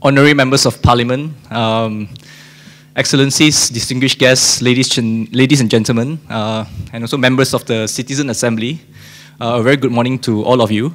honorary members of parliament, excellencies, distinguished guests, ladies and gentlemen, and also members of the Citizen Assembly, a very good morning to all of you.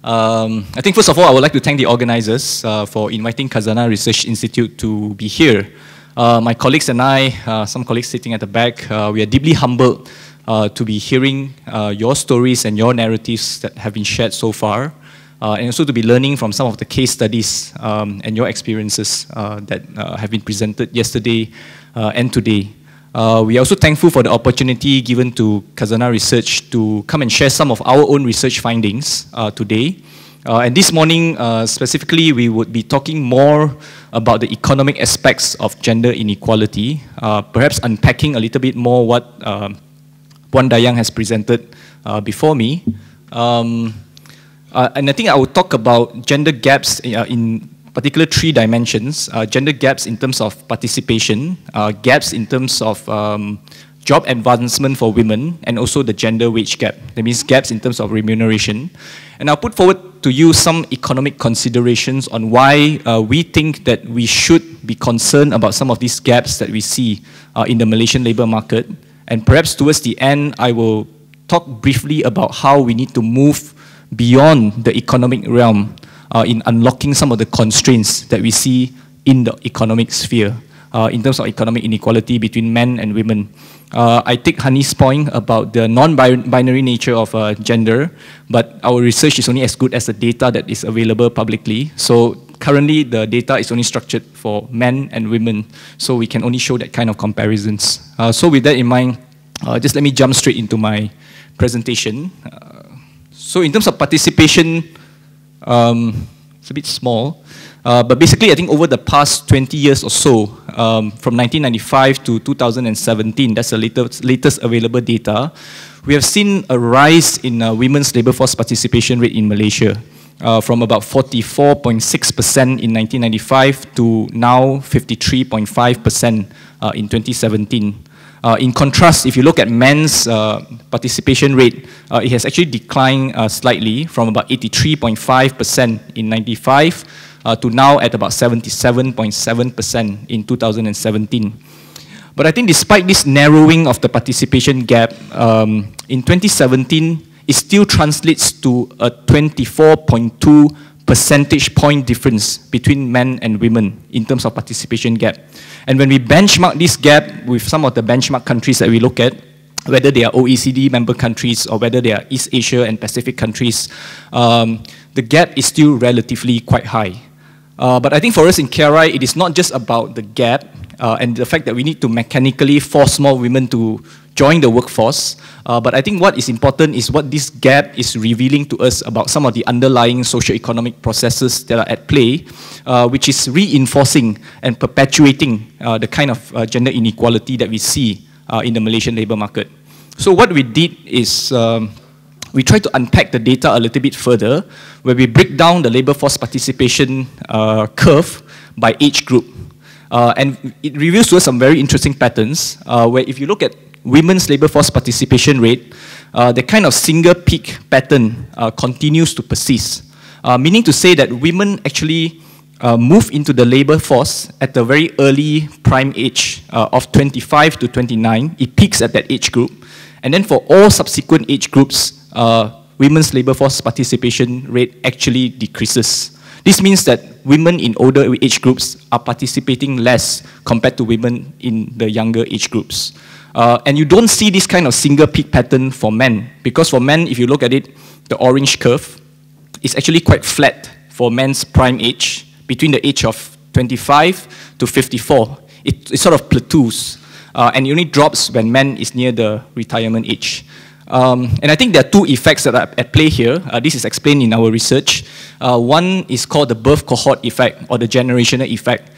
I think first of all, I would like to thank the organizers for inviting Khazanah Research Institute to be here. My colleagues and I, some colleagues sitting at the back, we are deeply humbled to be hearing your stories and your narratives that have been shared so far, and also to be learning from some of the case studies and your experiences that have been presented yesterday and today. We are also thankful for the opportunity given to Khazanah Research to come and share some of our own research findings today. And this morning, specifically, we would be talking more about the economic aspects of gender inequality, perhaps unpacking a little bit more what Puan Dayang has presented before me. And I think I will talk about gender gaps in particular 3 dimensions: gender gaps in terms of participation, gaps in terms of job advancement for women, and also the gender wage gap. That means gaps in terms of remuneration. And I'll put forward to you some economic considerations on why we think that we should be concerned about some of these gaps that we see in the Malaysian labour market. And perhaps towards the end, I will talk briefly about how we need to move beyond the economic realm in unlocking some of the constraints that we see in the economic sphere in terms of economic inequality between men and women. I take Hani's point about the non-binary nature of gender, but our research is only as good as the data that is available publicly. So currently the data is only structured for men and women, so we can only show that kind of comparisons. So with that in mind, just let me jump straight into my presentation. So in terms of participation, it's a bit small, but basically I think over the past 20 years or so, from 1995 to 2017, that's the latest available data, we have seen a rise in women's labour force participation rate in Malaysia, from about 44.6% in 1995 to now 53.5% in 2017. In contrast, if you look at men's participation rate, it has actually declined slightly from about 83.5% in 95 to now at about 77.7% in 2017. But I think despite this narrowing of the participation gap, in 2017, it still translates to a 24.2 percentage point difference between men and women in terms of participation gap. And when we benchmark this gap with some of the benchmark countries that we look at, whether they are OECD member countries or whether they are East Asia and Pacific countries, the gap is still relatively quite high. But I think for us in KRI, it is not just about the gap and the fact that we need to mechanically force more women to join the workforce, but I think what is important is what this gap is revealing to us about some of the underlying socio-economic processes that are at play, which is reinforcing and perpetuating the kind of gender inequality that we see in the Malaysian labour market. So what we did is we tried to unpack the data a little bit further, where we break down the labour force participation curve by age group. And it reveals to us some very interesting patterns, where if you look at women's labour force participation rate, the kind of single peak pattern continues to persist, meaning to say that women actually move into the labour force at a very early prime age of 25 to 29. It peaks at that age group. And then for all subsequent age groups, women's labour force participation rate actually decreases. This means that women in older age groups are participating less compared to women in the younger age groups. And you don't see this kind of single peak pattern for men, because for men, if you look at it, the orange curve is actually quite flat for men's prime age between the age of 25 to 54. It sort of plateaus, and it only drops when men is near the retirement age. And I think there are 2 effects that are at play here. This is explained in our research. One is called the birth cohort effect, or the generational effect.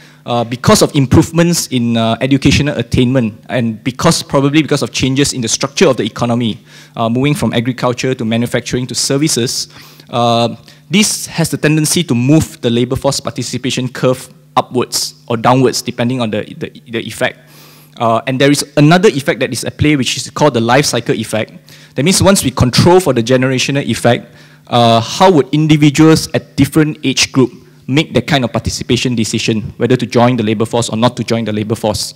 Because of improvements in educational attainment, and probably because of changes in the structure of the economy, moving from agriculture to manufacturing to services, this has the tendency to move the labour force participation curve upwards or downwards, depending on the effect. And there is another effect that is at play, which is called the life cycle effect. That means once we control for the generational effect, how would individuals at different age group make that kind of participation decision, whether to join the labor force or not to join the labor force.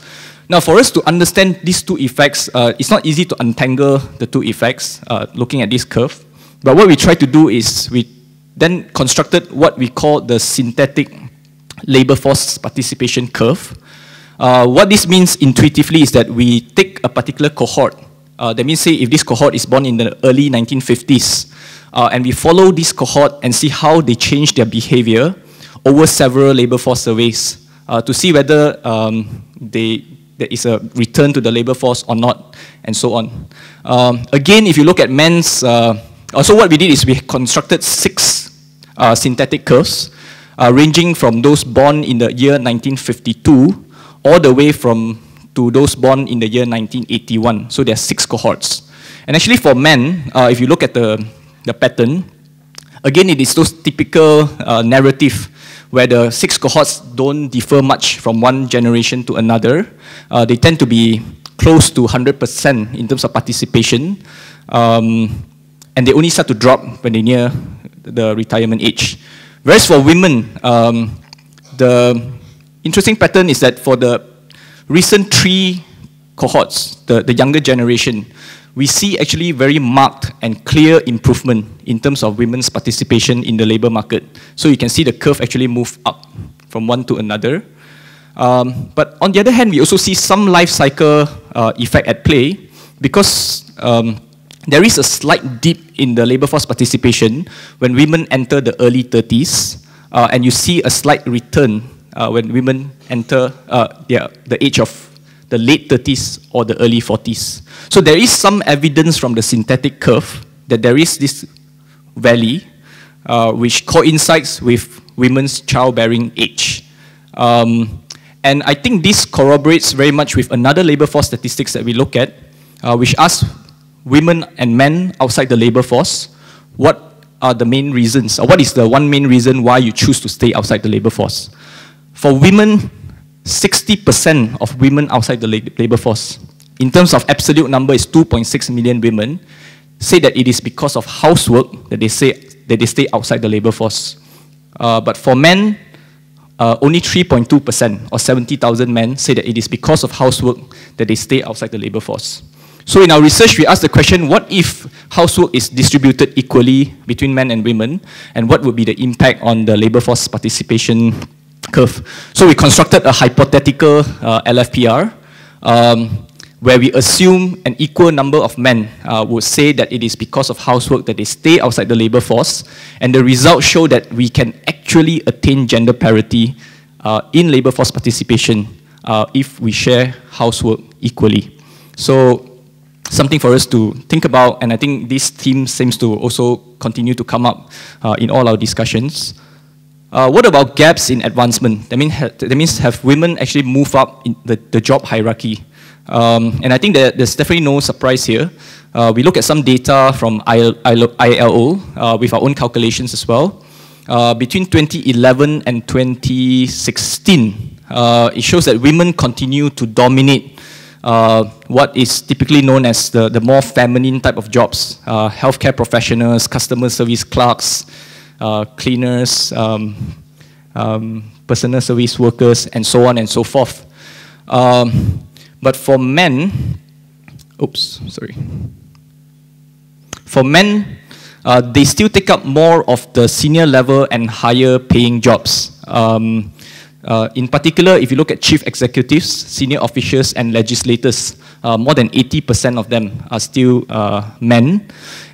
Now, for us to understand these two effects, it's not easy to untangle the two effects looking at this curve. But what we try to do is we then constructed what we call the synthetic labor force participation curve. What this means intuitively is that we take a particular cohort. That means, say, if this cohort is born in the early 1950s, and we follow this cohort and see how they change their behavior over several labor force surveys to see whether there is a return to the labor force or not, and so on. Again, if you look at men's, so what we did is we constructed 6 synthetic curves, ranging from those born in the year 1952 all the way to those born in the year 1981. So there are 6 cohorts. And actually for men, if you look at the pattern, again, it is those typical narrative where the 6 cohorts don't differ much from one generation to another. They tend to be close to 100% in terms of participation, and they only start to drop when they near the retirement age. Whereas for women, the interesting pattern is that for the recent 3 cohorts, the younger generation, we see actually very marked and clear improvement in terms of women's participation in the labor market. So you can see the curve actually move up from one to another. But on the other hand, we also see some life cycle effect at play, because there is a slight dip in the labor force participation when women enter the early 30s, and you see a slight return when women enter the age of the late 30s or the early 40s. So there is some evidence from the synthetic curve that there is this valley which coincides with women's childbearing age. And I think this corroborates very much with another labor force statistics that we look at, which asks women and men outside the labor force, what are the main reasons, or what is the one main reason why you choose to stay outside the labor force? For women, 60% of women outside the labor force, in terms of absolute number is 2.6 million women, say that it is because of housework that they stay outside the labor force. But for men, only 3.2%, or 70,000 men, say that it is because of housework that they stay outside the labor force. So in our research, we asked the question, what if housework is distributed equally between men and women, and what would be the impact on the labor force participation curve? So we constructed a hypothetical LFPR, where we assume an equal number of men would say that it is because of housework that they stay outside the labor force, and the results show that we can actually attain gender parity in labor force participation if we share housework equally. So something for us to think about, and I think this theme seems to also continue to come up in all our discussions. What about gaps in advancement? That means have women actually moved up in the job hierarchy? And I think that there's definitely no surprise here. We look at some data from ILO with our own calculations as well. Between 2011 and 2016, it shows that women continue to dominate what is typically known as the more feminine type of jobs, healthcare professionals, customer service clerks, cleaners, personal service workers, and so on and so forth. But for men, for men, they still take up more of the senior level and higher paying jobs. In particular, if you look at chief executives, senior officials, and legislators, more than 80% of them are still men.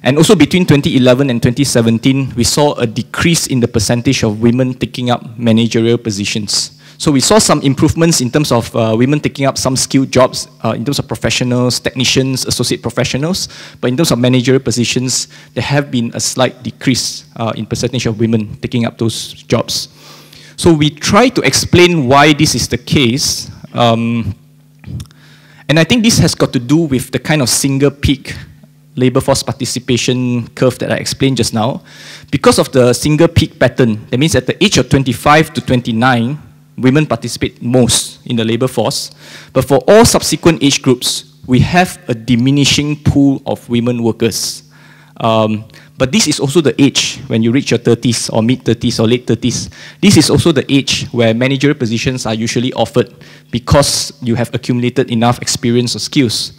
And also between 2011 and 2017, we saw a decrease in the percentage of women taking up managerial positions. So we saw some improvements in terms of women taking up some skilled jobs, in terms of professionals, technicians, associate professionals. But in terms of managerial positions, there have been a slight decrease in percentage of women taking up those jobs. So we try to explain why this is the case. And I think this has got to do with the kind of single peak labor force participation curve that I explained just now. Because of the single peak pattern, that means at the age of 25 to 29, women participate most in the labor force. But for all subsequent age groups, we have a diminishing pool of women workers. But this is also the age when you reach your 30s or mid-30s or late 30s. This is also the age where managerial positions are usually offered because you have accumulated enough experience or skills.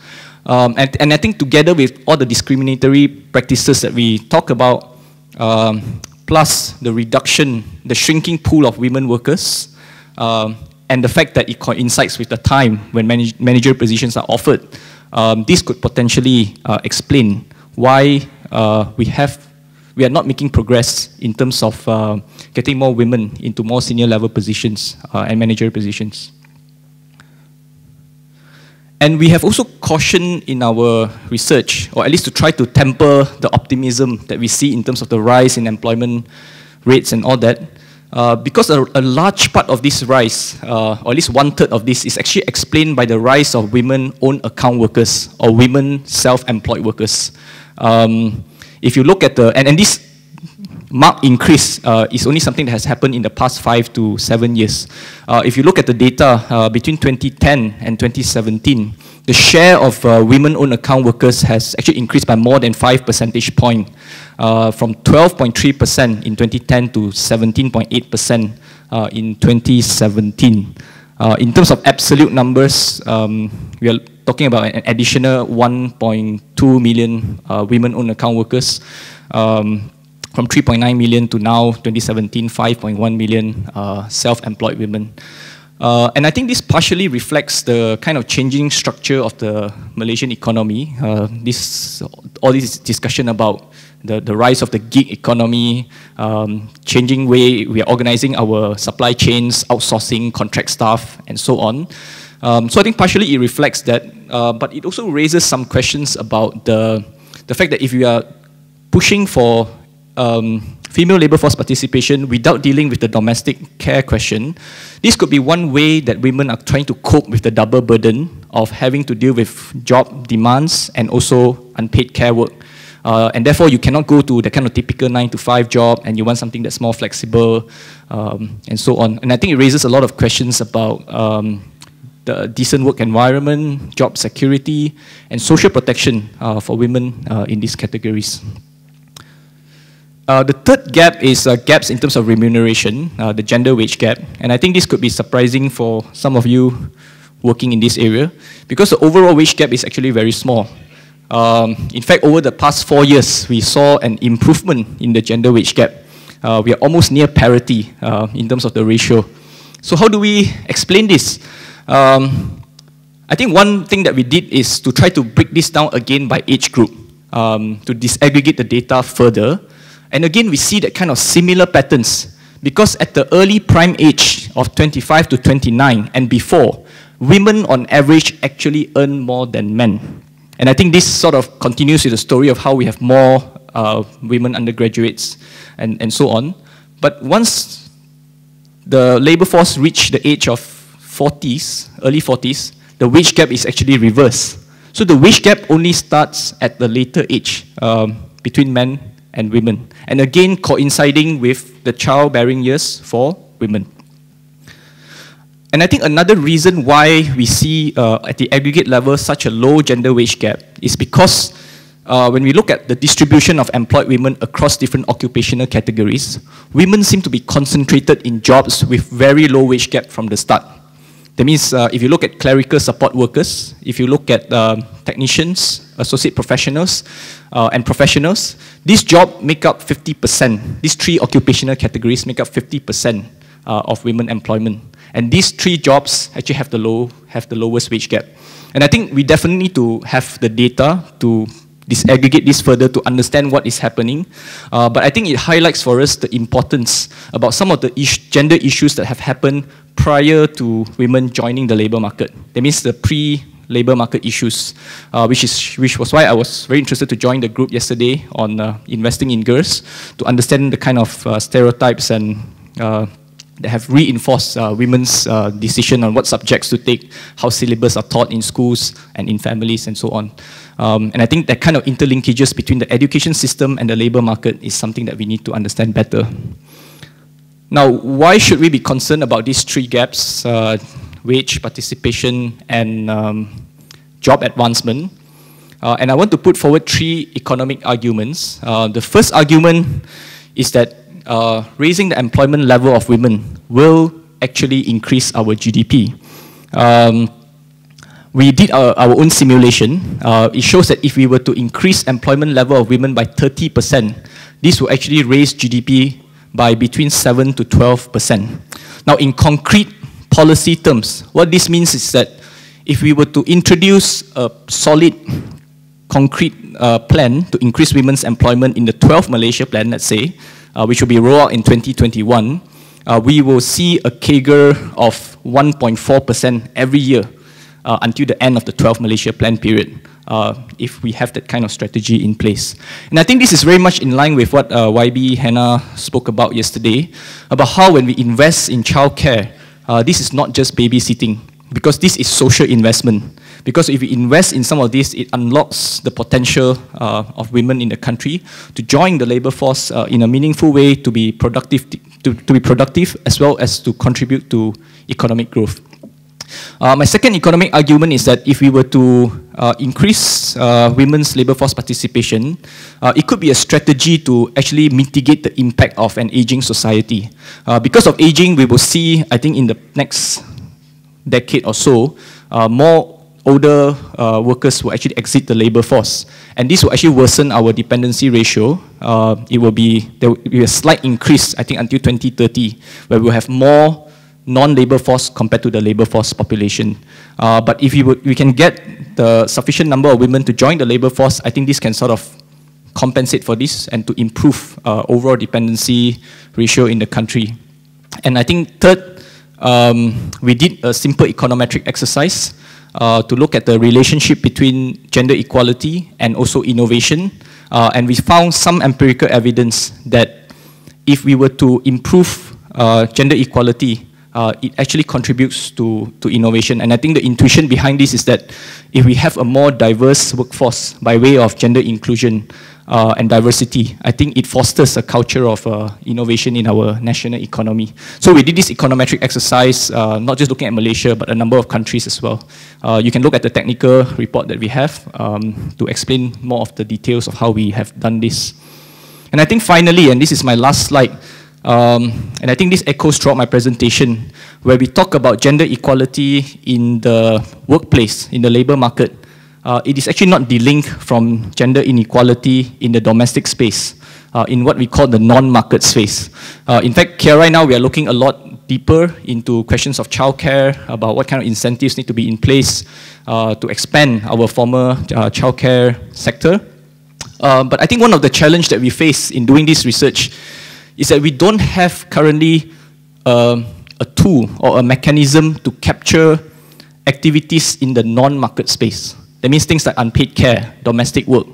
And I think together with all the discriminatory practices that we talk about, plus the shrinking pool of women workers, and the fact that it coincides with the time when managerial positions are offered, this could potentially explain why we are not making progress in terms of getting more women into more senior level positions and managerial positions. And we have also cautioned in our research, or at least to try to temper the optimism that we see in terms of the rise in employment rates and all that, because a large part of this rise, or at least 1/3 of this, is actually explained by the rise of women-owned account workers or women self-employed workers. If you look at and this marked increase is only something that has happened in the past 5 to 7 years. If you look at the data between 2010 and 2017, the share of women-owned account workers has actually increased by more than 5 percentage points, from 12.3% in 2010 to 17.8% in 2017. In terms of absolute numbers, we are talking about an additional 1.2 million women-owned account workers, from 3.9 million to now, 2017, 5.1 million self-employed women. And I think this partially reflects the kind of changing structure of the Malaysian economy. All this discussion about the rise of the gig economy, changing way we are organizing our supply chains, outsourcing, contract staff, and so on. So I think partially it reflects that, but it also raises some questions about the fact that if we are pushing for female labour force participation without dealing with the domestic care question, this could be one way that women are trying to cope with the double burden of having to deal with job demands and also unpaid care work. And therefore, you cannot go to the kind of typical 9-to-5 job, and you want something that's more flexible, and so on. And I think it raises a lot of questions about the decent work environment, job security, and social protection for women in these categories. The third gap is gaps in terms of remuneration, the gender wage gap. And I think this could be surprising for some of you working in this area, because the overall wage gap is actually very small. In fact, over the past 4 years, we saw an improvement in the gender wage gap. We are almost near parity in terms of the ratio. So how do we explain this? I think one thing that we did is to try to break this down again by age group, to disaggregate the data further. And again, we see that kind of similar patterns, because at the early prime age of 25 to 29 and before, women on average actually earn more than men. And I think this sort of continues with the story of how we have more women undergraduates and so on. But once the labour force reached the age of 40s, early 40s, the wage gap is actually reversed. So the wage gap only starts at the later age between men and women, and again coinciding with the childbearing years for women. And I think another reason why we see at the aggregate level such a low gender wage gap is because when we look at the distribution of employed women across different occupational categories, women seem to be concentrated in jobs with very low wage gap from the start. That means if you look at clerical support workers, if you look at technicians, associate professionals, and professionals, these jobs make up 50%. These three occupational categories make up 50% of women employment. And these three jobs actually have the lowest wage gap. And I think we definitely need to have the data to disaggregate this further to understand what is happening. But I think it highlights for us the importance about some of the gender issues that have happened prior to women joining the labour market. That means the pre-labour market issues, which was why I was very interested to join the group yesterday on investing in girls, to understand the kind of stereotypes and that have reinforced women's decision on what subjects to take, how syllabus are taught in schools and in families and so on. And I think that kind of interlinkages between the education system and the labour market is something that we need to understand better. Now, why should we be concerned about these three gaps, wage, participation, and job advancement? And I want to put forward 3 economic arguments. The first argument is that raising the employment level of women will actually increase our GDP. We did our own simulation. It shows that if we were to increase employment level of women by 30%, this will actually raise GDP by between 7 to 12%. Now, in concrete policy terms, what this means is that if we were to introduce a solid, concrete plan to increase women's employment in the 12th Malaysia Plan, let's say, which will be rolled out in 2021, we will see a CAGR of 1.4% every year until the end of the 12th Malaysia Plan period, if we have that kind of strategy in place. And I think this is very much in line with what YB Hannah spoke about yesterday, about how when we invest in childcare, this is not just babysitting, because this is social investment. Because if we invest in some of this, it unlocks the potential of women in the country to join the labor force in a meaningful way, to be productive, as well as to contribute to economic growth. My second economic argument is that if we were to increase women's labor force participation, it could be a strategy to actually mitigate the impact of an aging society. Because of aging, we will see, I think in the next decade or so, more older workers will actually exit the labor force. And this will actually worsen our dependency ratio. There will be a slight increase, I think, until 2030, where we'll have more non-labor force compared to the labor force population. But if we can get the sufficient number of women to join the labor force, I think this can sort of compensate for this and to improve overall dependency ratio in the country. And I think third, we did a simple econometric exercise to look at the relationship between gender equality and also innovation. And we found some empirical evidence that if we were to improve gender equality, it actually contributes to innovation. And I think the intuition behind this is that if we have a more diverse workforce by way of gender inclusion and diversity, I think it fosters a culture of innovation in our national economy. So we did this econometric exercise, not just looking at Malaysia, but a number of countries as well. You can look at the technical report that we have to explain more of the details of how we have done this. And I think finally, and this is my last slide, and I think this echoes throughout my presentation, where we talk about gender equality in the workplace, in the labor market. It is actually not delinked from gender inequality in the domestic space, in what we call the non-market space. In fact, here right now we are looking a lot deeper into questions of childcare, about what kind of incentives need to be in place to expand our former childcare sector. But I think one of the challenges that we face in doing this research is that we don't have currently a tool or a mechanism to capture activities in the non-market space. That means things like unpaid care, domestic work.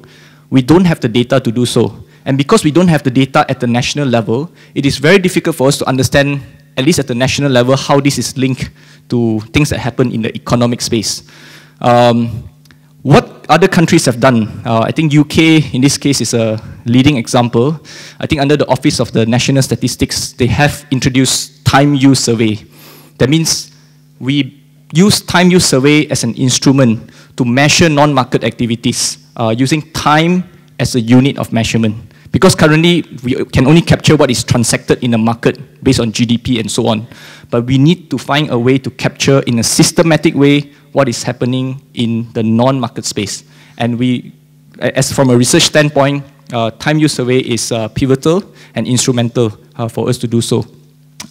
We don't have the data to do so. And because we don't have the data at the national level, it is very difficult for us to understand, at least at the national level, how this is linked to things that happen in the economic space. What other countries have done, I think UK in this case is a leading example. I think under the Office of the National Statistics, they have introduced time use survey. That means we use time use survey as an instrument to measure non-market activities using time as a unit of measurement. Because currently we can only capture what is transacted in the market based on GDP and so on. But we need to find a way to capture in a systematic way what is happening in the non-market space. And we, as from a research standpoint, time use survey is pivotal and instrumental for us to do so.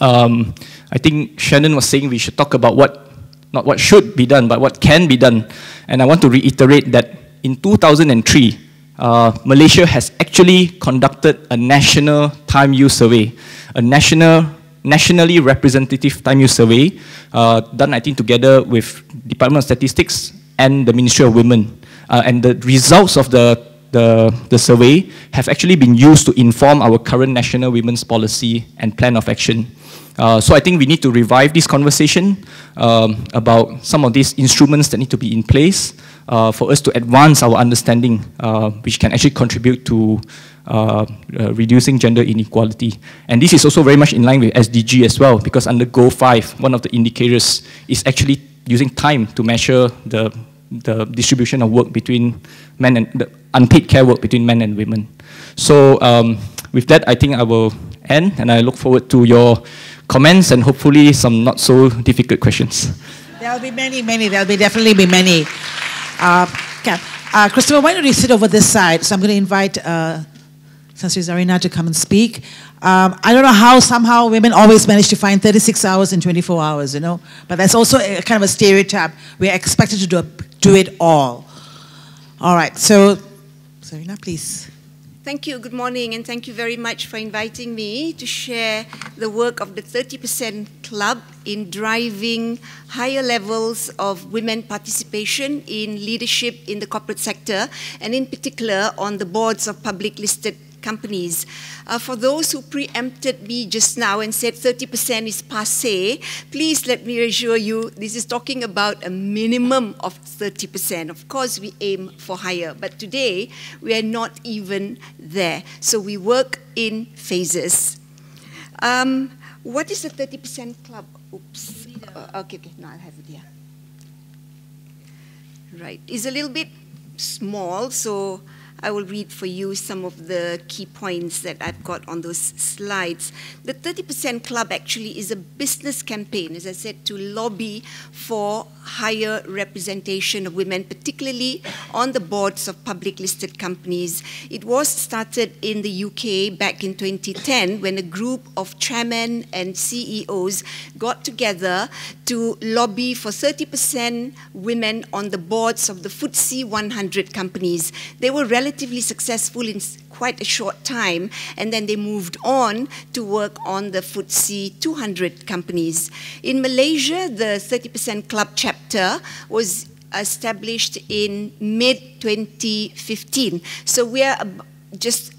I think Shannon was saying we should talk about not what should be done, but what can be done. And I want to reiterate that in 2003, Malaysia has actually conducted a national time use survey, a nationally representative time use survey, done I think together with Department of Statistics and the Ministry of Women. And the results of the survey have actually been used to inform our current national women's policy and plan of action. So I think we need to revive this conversation about some of these instruments that need to be in place for us to advance our understanding, which can actually contribute to reducing gender inequality. And this is also very much in line with SDG as well, because under Goal 5, one of the indicators is actually using time to measure the the distribution of work between men and the unpaid care work between men and women. So with that, I think I will end, and I look forward to your comments and hopefully some not so difficult questions. There will be many. There will definitely be many. Christopher, why don't you sit over this side? So I'm going to invite Sansri Zarina to come and speak. I don't know how somehow women always manage to find 36 hours in 24 hours, you know. But that's also a kind of a stereotype. We're expected to do it all. All right, so Zarina, please. Thank you. Good morning, and thank you very much for inviting me to share the work of the 30% Club in driving higher levels of women participation in leadership in the corporate sector, and in particular on the boards of public listed companies. For those who preempted me just now and said 30% is passé, please let me assure you this is talking about a minimum of 30%. Of course, we aim for higher, but today we are not even there. So we work in phases. What is the 30% Club? Oops. Okay, now I'll have it here. Right, it's a little bit small, so I will read for you some of the key points that I've got on those slides. The 30% Club actually is a business campaign, as I said, to lobby for higher representation of women, particularly on the boards of public listed companies. It was started in the UK back in 2010 when a group of chairmen and CEOs got together to lobby for 30% women on the boards of the FTSE 100 companies. They were relatively successful in quite a short time, and then they moved on to work on the FTSE 200 companies. In Malaysia, the 30% Club chapter was established in mid-2015. So we are just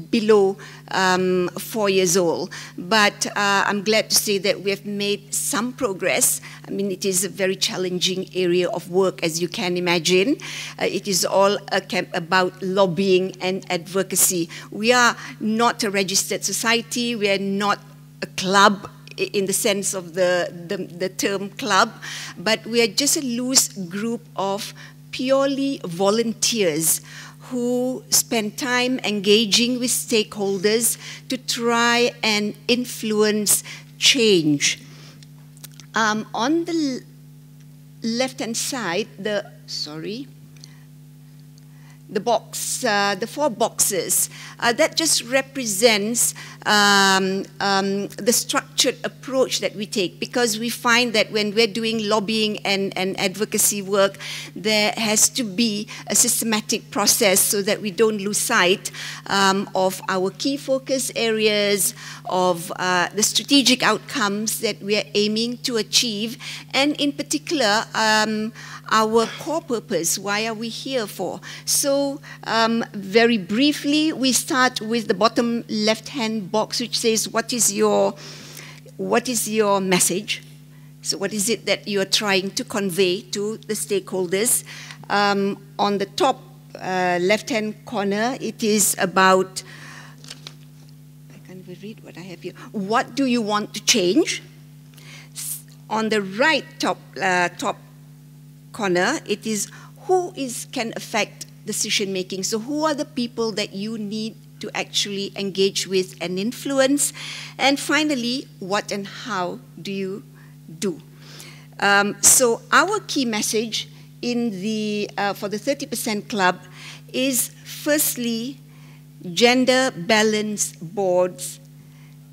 below 4 years old. But I'm glad to say that we have made some progress. I mean, it is a very challenging area of work, as you can imagine. It is all about lobbying and advocacy. We are not a registered society. We are not a club in the sense of the term club, but we are just a loose group of purely volunteers who spend time engaging with stakeholders to try and influence change. On the left-hand side, the box, the 4 boxes, that just represents the structured approach that we take, because we find that when we're doing lobbying and advocacy work, there has to be a systematic process so that we don't lose sight of our key focus areas, of the strategic outcomes that we are aiming to achieve, and in particular, our core purpose. Why are we here for? So very briefly, we start with the bottom left-hand box, which says, what is your message? So what is it that you are trying to convey to the stakeholders? On the top left-hand corner, it is about, I can't read what I have here. What do you want to change? On the right top corner, it is who can affect decision making. So who are the people that you need to actually engage with and influence? And finally, what and how do you do? So our key message in the for the 30% Club is, firstly, gender balanced boards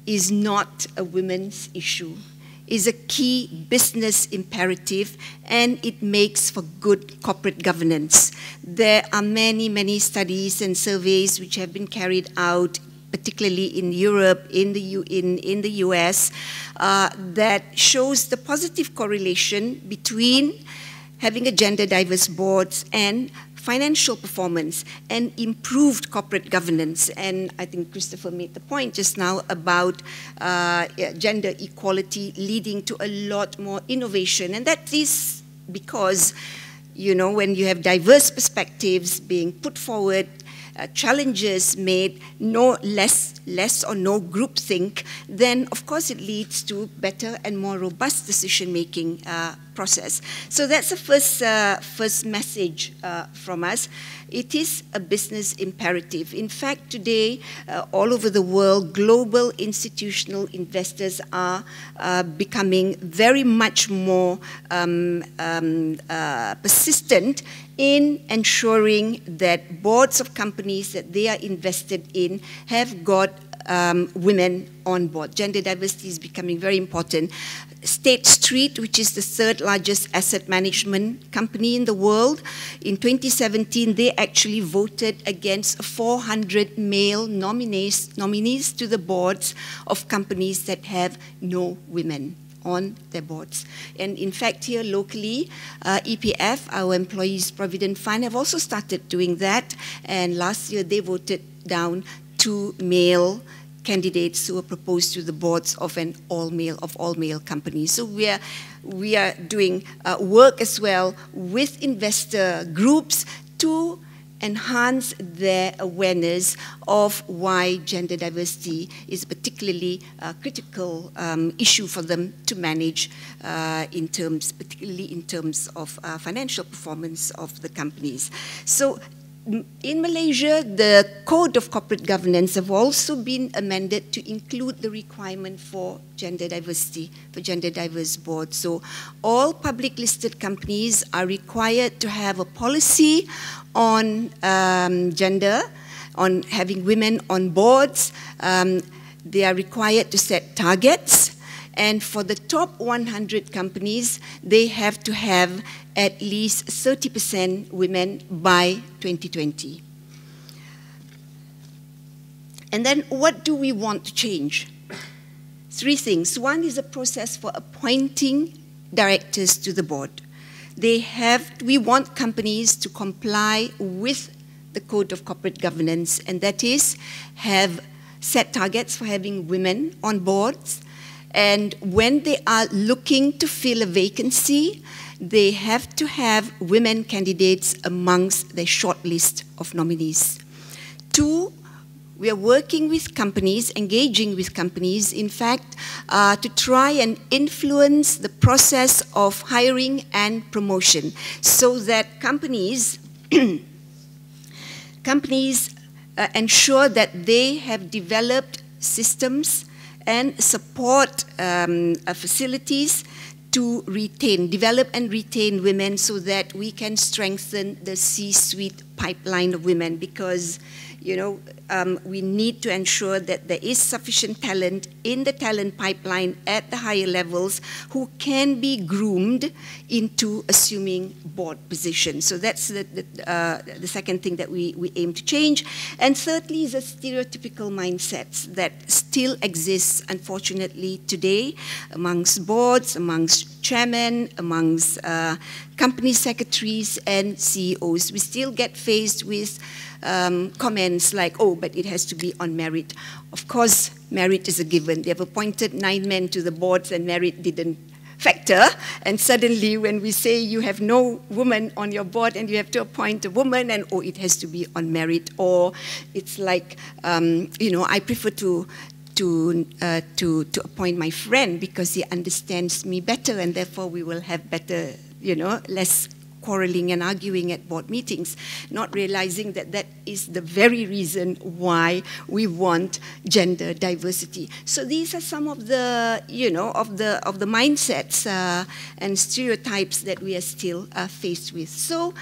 is not a women's issue. Is a key business imperative, and it makes for good corporate governance. There are many studies and surveys which have been carried out, particularly in Europe, in the US, that shows the positive correlation between having a gender diverse boards and financial performance and improved corporate governance. And I think Christopher made the point just now about gender equality leading to a lot more innovation. And that is because, you know, when you have diverse perspectives being put forward, challenges made, no less less or no groupthink, then of course it leads to better and more robust decision-making process. So that's the first message from us. It is a business imperative. In fact, today, all over the world, global institutional investors are becoming very much more persistent in ensuring that boards of companies that they are invested in have got women on board. Gender diversity is becoming very important. State Street, which is the third largest asset management company in the world, in 2017, they actually voted against 400 male nominees to the boards of companies that have no women on their boards. And in fact, here locally, EPF, our Employees Provident Fund, have also started doing that. And last year, they voted down 2 male candidates who were proposed to the boards of all male companies. So we are doing work as well with investor groups to enhance their awareness of why gender diversity is a particularly critical issue for them to manage particularly in terms of financial performance of the companies. So in Malaysia, the Code of Corporate Governance have also been amended to include the requirement for gender diversity, for gender diverse boards. So all public listed companies are required to have a policy on gender, on having women on boards. They are required to set targets. And for the top 100 companies, they have to have at least 30% women by 2020. And then what do we want to change? 3 things. One is a process for appointing directors to the board. We want companies to comply with the Code of Corporate Governance, and that is have set targets for having women on boards. And when they are looking to fill a vacancy, they have to have women candidates amongst their short list of nominees. 2, we are working with companies, engaging with companies, in fact, to try and influence the process of hiring and promotion so that companies ensure that they have developed systems and support facilities to develop and retain women so that we can strengthen the C-suite pipeline of women, because we need to ensure that there is sufficient talent in the talent pipeline at the higher levels who can be groomed into assuming board positions. So that's the second thing that we aim to change. And thirdly is the stereotypical mindsets that still exists, unfortunately, today amongst boards, amongst chairmen, amongst company secretaries and CEOs. We still get faced with comments like, oh, but it has to be on merit. Of course, merit is a given. They have appointed 9 men to the boards and merit didn't factor. And suddenly when we say you have no woman on your board and you have to appoint a woman, and oh, it has to be on merit. Or it's like, I prefer to appoint my friend because he understands me better, and therefore we will have better, less quarreling and arguing at board meetings, not realizing that that is the very reason why we want gender diversity. So these are some of the, of the mindsets and stereotypes that we are still faced with. So,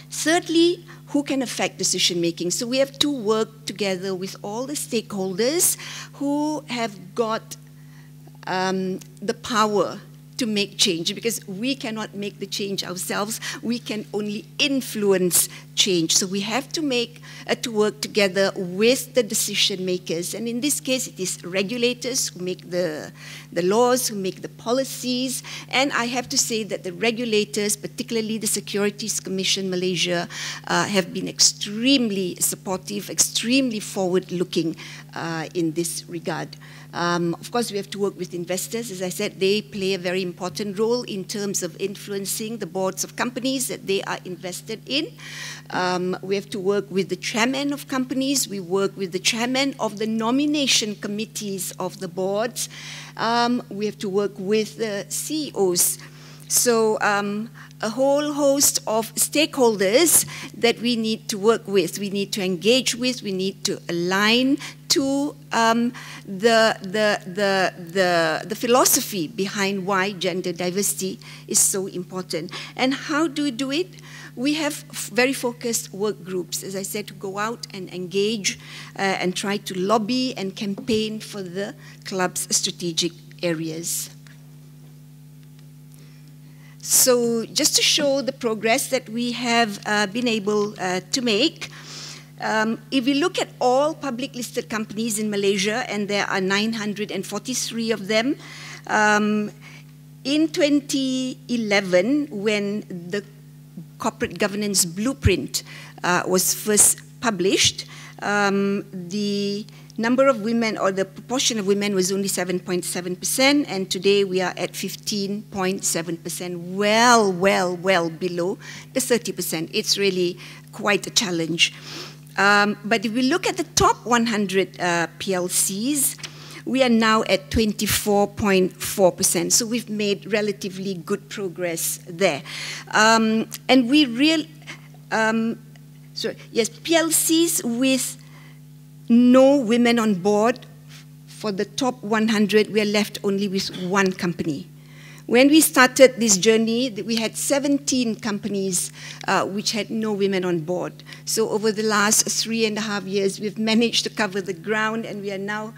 thirdly, who can affect decision making? So we have to work together with all the stakeholders who have got the power to make change, because we cannot make the change ourselves. We can only influence change. So we have to work together with the decision makers. And in this case, it is regulators who make the laws, who make the policies. And I have to say that the regulators, particularly the Securities Commission Malaysia, have been extremely supportive, extremely forward-looking in this regard. Of course, we have to work with investors. As I said, they play a very important role in terms of influencing the boards of companies that they are invested in. We have to work with the chairman of companies. We work with the chairman of the nomination committees of the boards. We have to work with the CEOs. So a whole host of stakeholders that we need to work with, we need to engage with, we need to align to the philosophy behind why gender diversity is so important. And how do we do it? We have very focused work groups, as I said, to go out and engage and try to lobby and campaign for the club's strategic areas. So just to show the progress that we have been able to make, if we look at all public listed companies in Malaysia, and there are 943 of them, in 2011, when the corporate governance blueprint was first published, the number of women, or the proportion of women, was only 7.7%, and today we are at 15.7%, well below the 30%. It's really quite a challenge. But if we look at the top 100 PLCs, we are now at 24.4%. So we've made relatively good progress there. And we PLCs with no women on board, for the top 100, we are left only with one company. When we started this journey, we had 17 companies which had no women on board. So over the last 3.5 years, we've managed to cover the ground, and we are now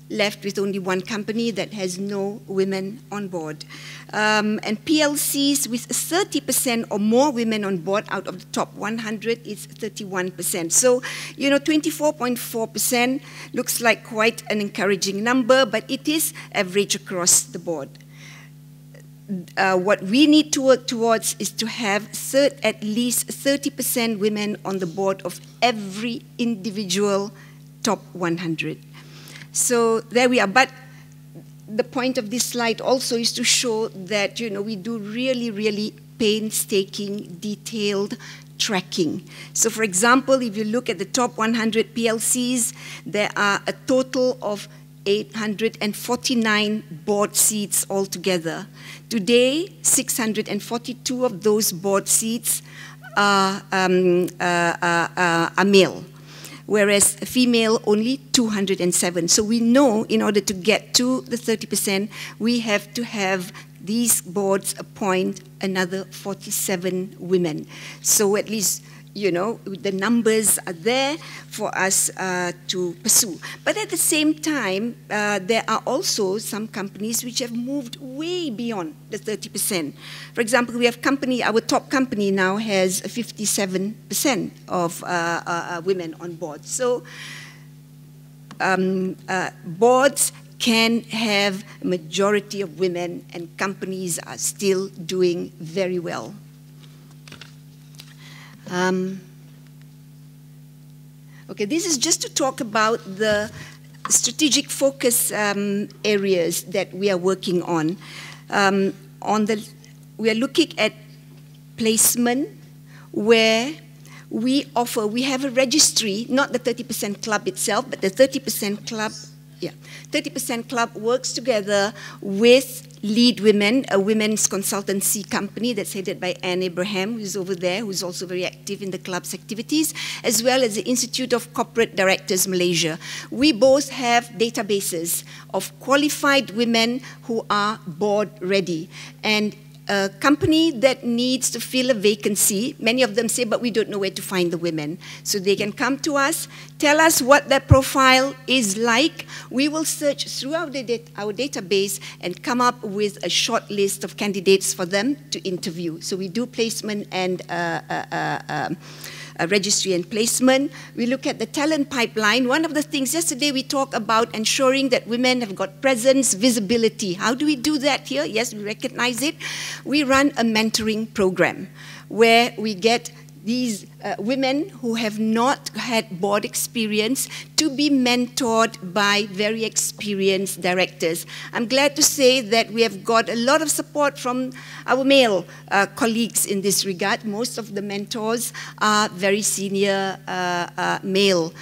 left with only one company that has no women on board. And PLCs with 30% or more women on board out of the top 100 is 31%. So, 24.4% looks like quite an encouraging number, but it is average across the board. What we need to work towards is to have at least 30% women on the board of every individual top 100. So there we are. But the point of this slide also is to show that, we do really painstaking, detailed tracking. So for example, if you look at the top 100 PLCs, there are a total of 849 board seats altogether. Today, 642 of those board seats are male, whereas female only 207. So we know in order to get to the 30%, we have to have these boards appoint another 47 women. So at least, the numbers are there for us to pursue. But at the same time, there are also some companies which have moved way beyond the 30%. For example, we have our top company now has 57% of women on board. So boards can have a majority of women, and companies are still doing very well. Okay, this is just to talk about the strategic focus areas that we are working on. We are looking at placement, where we have a registry, not the 30% club itself, but the 30% club. 30% Club works together with Lead Women, a women's consultancy company that's headed by Anne Abraham, who's over there, who's also very active in the club's activities, as well as the Institute of Corporate Directors Malaysia. We both have databases of qualified women who are board ready. And a company that needs to fill a vacancy, many of them say, but we don't know where to find the women. So they can come to us, tell us what their profile is like. We will search through our database and come up with a short list of candidates for them to interview. So we do placement and registry and placement. We look at the talent pipeline. One of the things, yesterday we talked about ensuring that women have got presence, visibility. How do we do that here? Yes, we recognize it. We run a mentoring program where we get these women who have not had board experience to be mentored by very experienced directors. I'm glad to say that we have got a lot of support from our male colleagues in this regard. Most of the mentors are very senior male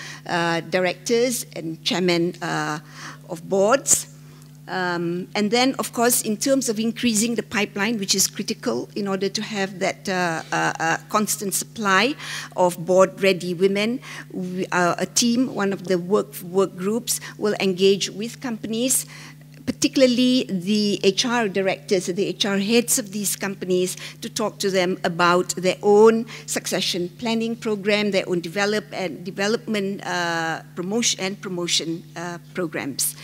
directors and chairmen of boards. And then, of course, in terms of increasing the pipeline, which is critical in order to have that constant supply of board-ready women, a team, one of the work groups, will engage with companies, particularly the HR directors, the HR heads of these companies, to talk to them about their own succession planning program, their own development promotion programs.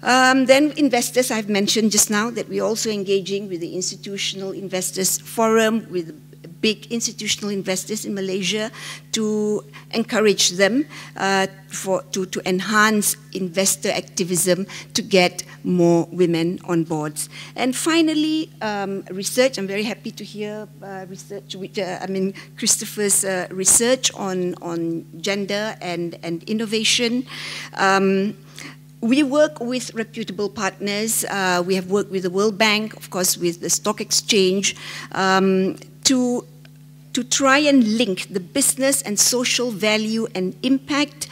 Then investors, I've mentioned just now that we're also engaging with the Institutional Investors Forum, with big institutional investors in Malaysia, to encourage them to enhance investor activism to get more women on boards. And finally, research. I'm very happy to hear research, Christopher's research on gender and innovation. We work with reputable partners. We have worked with the World Bank, of course, with the Stock Exchange, to try and link the business and social value and impact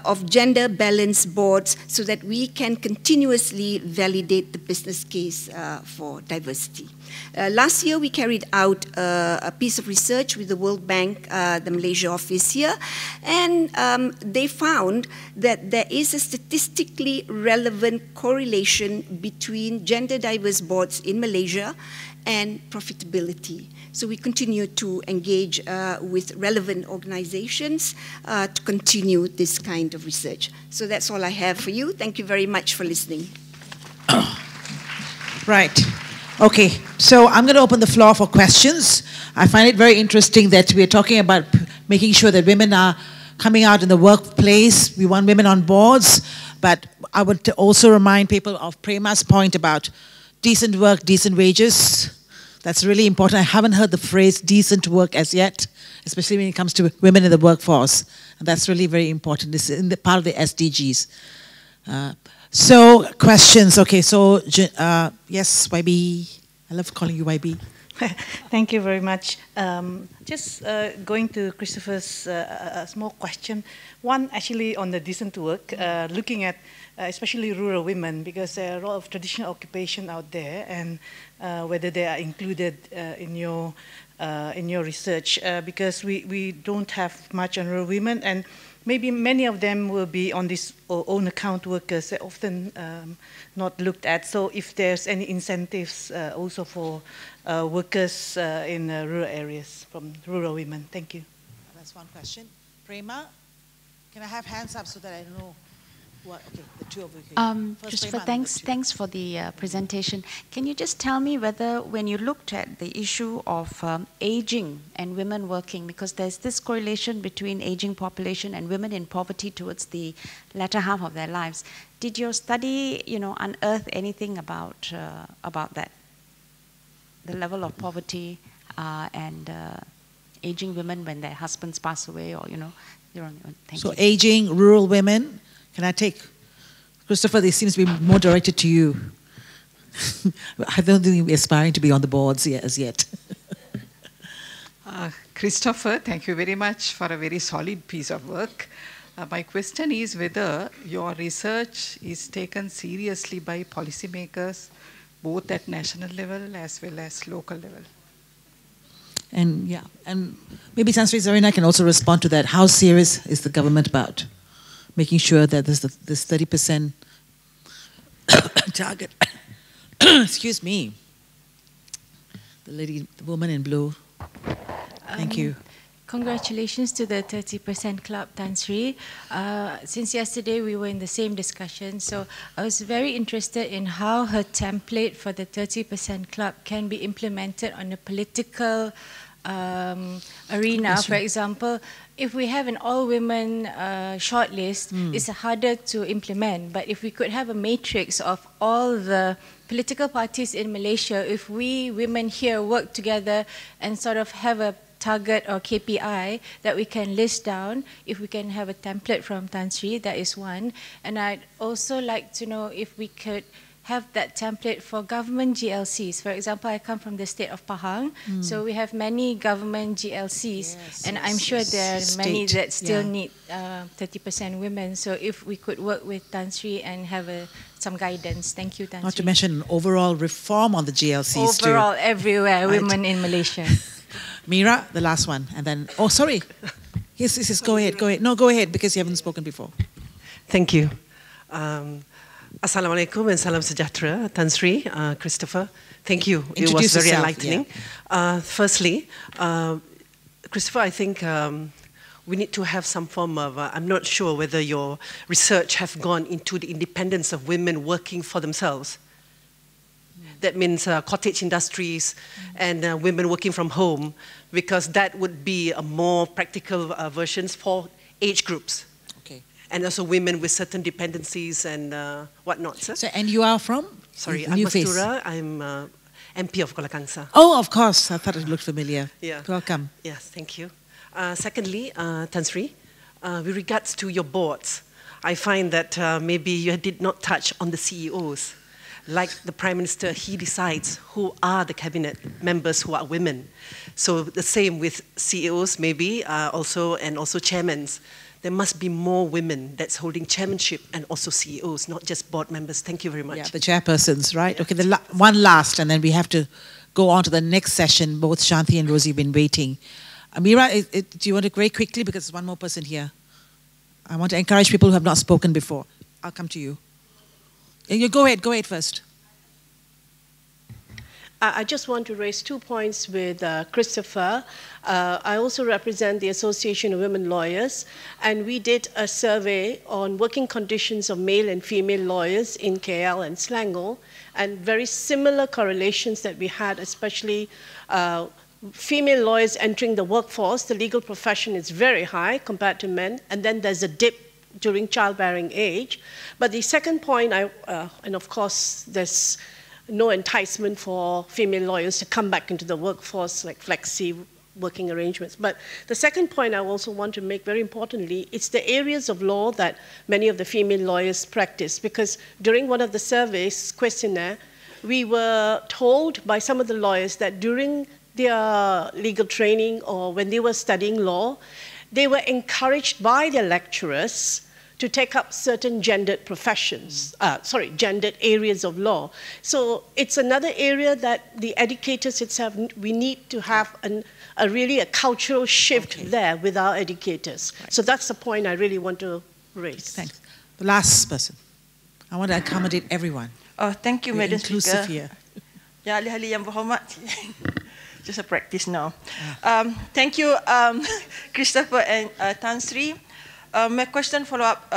of gender-balanced boards so that we can continuously validate the business case for diversity. Last year, we carried out a piece of research with the World Bank, the Malaysia office here, and they found that there is a statistically relevant correlation between gender-diverse boards in Malaysia and profitability. So we continue to engage with relevant organizations to continue this kind of research. So that's all I have for you. Thank you very much for listening. Right. Okay, so I'm going to open the floor for questions. I find it very interesting that we're talking about making sure that women are coming out in the workplace. We want women on boards, but I would also remind people of Prema's point about decent work, decent wages. That's really important. I haven't heard the phrase decent work as yet, especially when it comes to women in the workforce. And that's really very important. This is in the part of the SDGs. So, questions. Okay, so, yes, YB. I love calling you YB. Thank you very much. Just going to Christopher's small question. One, actually, on the decent work, looking at especially rural women, because there are a lot of traditional occupation out there, and whether they are included in your research, because we don't have much on rural women, and maybe many of them will be on this own account workers, they're often not looked at. So if there's any incentives also for workers in rural areas from rural women. Thank you. That's one question. Prema, can I have hands up so that I know? What, okay, the two of you. Christopher, thanks for the presentation. Can you just tell me whether, when you looked at the issue of aging and women working, because there's this correlation between aging population and women in poverty towards the latter half of their lives, did your study, unearth anything about that, the level of poverty and aging women when their husbands pass away, or they're on their own? Thank you. So aging rural women. Can I take, Christopher, this seems to be more directed to you. I don't think we're aspiring to be on the boards as yet. Christopher, thank you very much for a very solid piece of work. My question is whether your research is taken seriously by policymakers, both at national level as well as local level. And yeah, and maybe Sansri Zarina can also respond to that. How serious is the government about making sure that there's this 30% target? Excuse me. The woman in blue. Thank you. Congratulations to the 30% Club, Tan Sri. Since yesterday we were in the same discussion, so I was very interested in how her template for the 30% Club can be implemented on a political arena. For example, if we have an all-women shortlist, it's harder to implement. But if we could have a matrix of all the political parties in Malaysia, if we women here work together and sort of have a target or KPI that we can list down. If we can have a template from Tan Sri, that is one. And I'd also like to know if we could have that template for government GLCs. For example, I come from the state of Pahang, so we have many government GLCs, and I'm sure there are many that still need 30% women. So if we could work with Tan Sri and have some guidance. Thank you, Tan Sri. Not to mention overall reform on the GLCs overall, too. everywhere, women in Malaysia. Mira, the last one, and then, oh, sorry. Yes, go ahead, go ahead. No, go ahead, because you haven't spoken before. Thank you. Assalamualaikum and salam sejahtera, Tan Sri, Christopher. Thank you. Introduce it was very yourself, enlightening. Firstly, Christopher, I think we need to have some form of, I'm not sure whether your research have gone into the independence of women working for themselves. That means cottage industries and women working from home, because that would be a more practical versions for age groups. And also women with certain dependencies and whatnot. Sir. So, and you are from? Sorry, I'm Mastura. I'm MP of Kuala Kangsar. Oh, of course. I thought it looked familiar. Yeah. Welcome. Yes, thank you. Secondly, Tan Sri, with regards to your boards, I find that maybe you did not touch on the CEOs. Like the Prime Minister, he decides who are the cabinet members who are women. So the same with CEOs maybe, and also chairmen. There must be more women that's holding chairmanship and also CEOs, not just board members. Thank you very much. Yeah, the chairpersons, right? Yeah. Okay, one last, and then we have to go on to the next session. Both Shanti and Rosie have been waiting. Amira, do you want to very quickly, because there's one more person here. I want to encourage people who have not spoken before. I'll come to you. You go ahead first. I just want to raise 2 points with Christopher. I also represent the Association of Women Lawyers, and we did a survey on working conditions of male and female lawyers in KL and Selangor, and very similar correlations that we had, especially female lawyers entering the workforce. The legal profession is very high compared to men, and then there's a dip during childbearing age. But the second point, and of course, there's no enticement for female lawyers to come back into the workforce, like flexi working arrangements. But the second point I also want to make, very importantly, it's the areas of law that many of the female lawyers practice. Because during one of the surveys questionnaire, we were told by some of the lawyers that during their legal training or when they were studying law, they were encouraged by their lecturers to take up certain gendered professions, gendered areas of law. So it's another area that the educators itself, we need to have really a cultural shift there with our educators. Right. So that's the point I really want to raise. Thanks. The last person. I want to accommodate everyone. Oh, thank you, Madam Speaker. Here. Ya, ahli-ahli yang berhormat. Just a practice now. Thank you, Christopher and Tan Sri. My question follow-up,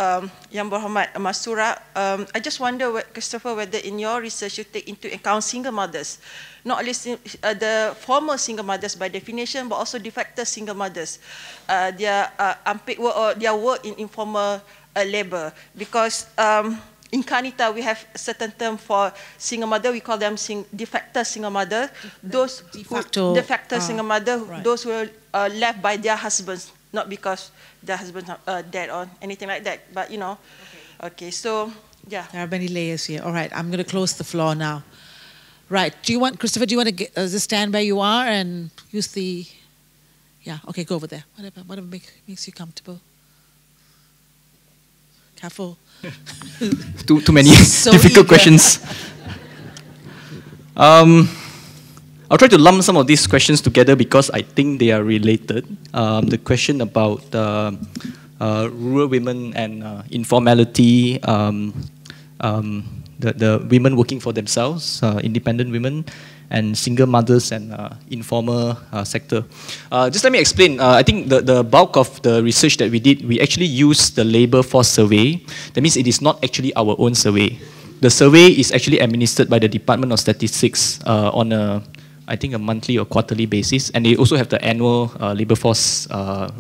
Yang Berhormat Mastura. I just wonder, Christopher, whether in your research you take into account single mothers, not only the former single mothers by definition, but also de facto single mothers, their unpaid work or their work in informal labor. Because in Kanita, we have a certain term for single mother. We call them de facto single mother. Those de facto single mother, right. Those who are left by their husbands, not because their husbands are dead or anything like that. But, you know, okay, so, yeah. There are many layers here. All right, I'm going to close the floor now. Right, do you want, Christopher, do you want to just stand where you are and use the, yeah, okay, go over there. Whatever makes you comfortable. Careful. Too many so difficult questions. I'll try to lump some of these questions together because I think they are related. The question about rural women and informality, the women working for themselves, independent women, and single mothers and informal sector. Just let me explain. I think the bulk of the research that we did, we actually used the labor force survey. That means it is not actually our own survey. The survey is actually administered by the Department of Statistics on I think a monthly or quarterly basis, and they also have the annual labor force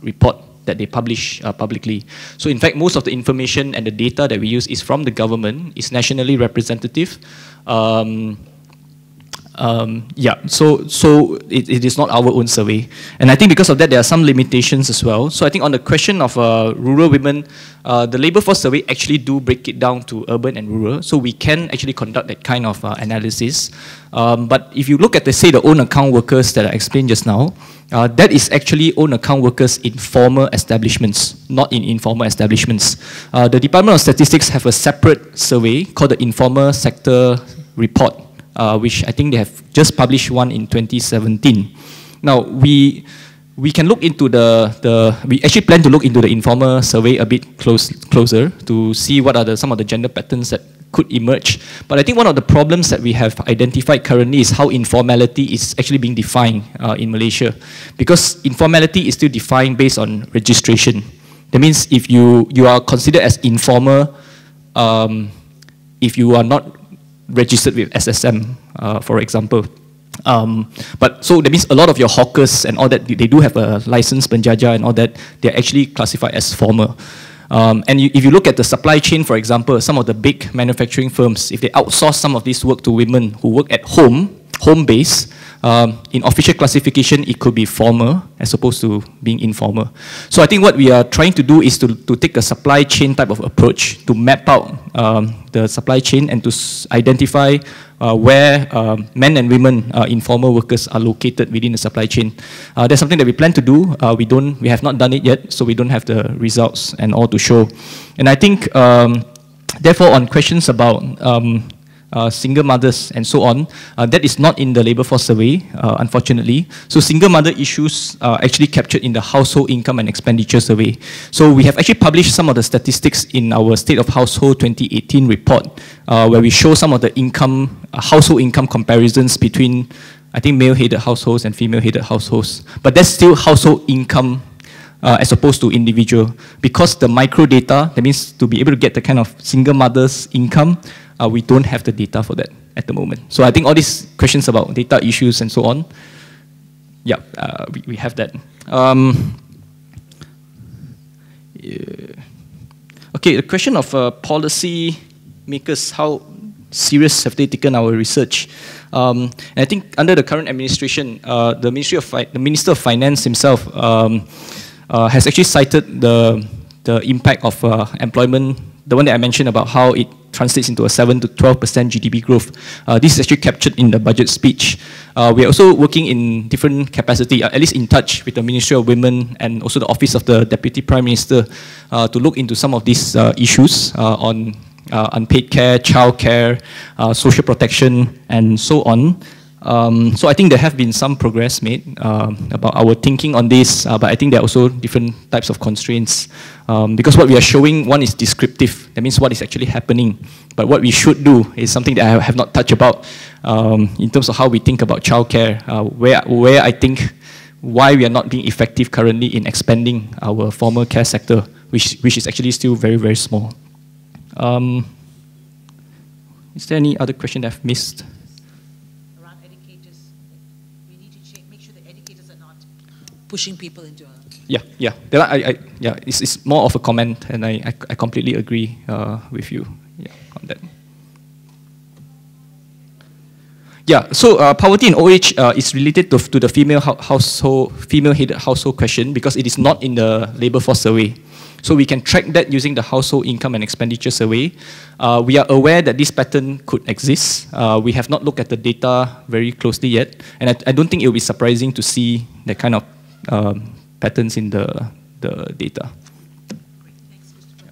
report that they publish publicly. So in fact, most of the information and the data that we use is from the government, is nationally representative. Yeah, so it is not our own survey. And I think because of that, there are some limitations as well. So I think on the question of rural women, the labour force survey actually do break it down to urban and rural. So we can actually conduct that kind of analysis. But if you look at, say, the own account workers that I explained just now, that is actually own account workers in formal establishments, not in informal establishments. The Department of Statistics have a separate survey called the Informal Sector Report, which I think they have just published one in 2017. Now, we can look into we actually plan to look into the informal survey a bit closer to see what are some of the gender patterns that could emerge. But I think one of the problems that we have identified currently is how informality is actually being defined in Malaysia. Because informality is still defined based on registration. That means if you are considered as informal, if you are not registered with SSM, for example. But so that means a lot of your hawkers and all that, they do have a license, penjaja and all that, they're actually classified as formal. And if you look at the supply chain, for example, some of the big manufacturing firms, if they outsource some of this work to women who work at home base, in official classification, it could be formal as opposed to being informal. So I think what we are trying to do is to take a supply chain type of approach to map out the supply chain and to identify where men and women, informal workers, are located within the supply chain. That's something that we plan to do. We have not done it yet, so we don't have the results and all to show. And I think, therefore, on questions about single mothers and so on, that is not in the labour force survey, unfortunately. So single mother issues are actually captured in the household income and expenditure survey. So we have actually published some of the statistics in our State of Household 2018 report, where we show some of the household income comparisons between, I think, male-headed households and female-headed households. But that's still household income as opposed to individual. Because the micro data, that means to be able to get the kind of single mother's income, we don't have the data for that at the moment. So I think all these questions about data issues and so on, yeah, we have that. Yeah. Okay, the question of policy makers, how serious have they taken our research? And I think under the current administration, the Minister of Finance himself has actually cited the impact of employment, the one that I mentioned about how it translates into a 7 to 12% GDP growth. This is actually captured in the budget speech. We are also working in different capacity, at least in touch with the Ministry of Women and also the Office of the Deputy Prime Minister to look into some of these issues on unpaid care, child care, social protection, and so on. So I think there have been some progress made about our thinking on this, but I think there are also different types of constraints. Because what we are showing, one is descriptive, that means what is actually happening. But what we should do is something that I have not touched about in terms of how we think about childcare, where I think why we are not being effective currently in expanding our formal care sector, which is actually still very, very small. Is there any other question that I've missed? Pushing people into a... Yeah. It's more of a comment, and I completely agree with you on that. Yeah, so poverty in old age is related to the female-headed household question because it is not in the labour force survey. So we can track that using the household income and expenditure survey. We are aware that this pattern could exist. We have not looked at the data very closely yet, and I don't think it will be surprising to see that kind of patterns in the data. Thanks, Christopher.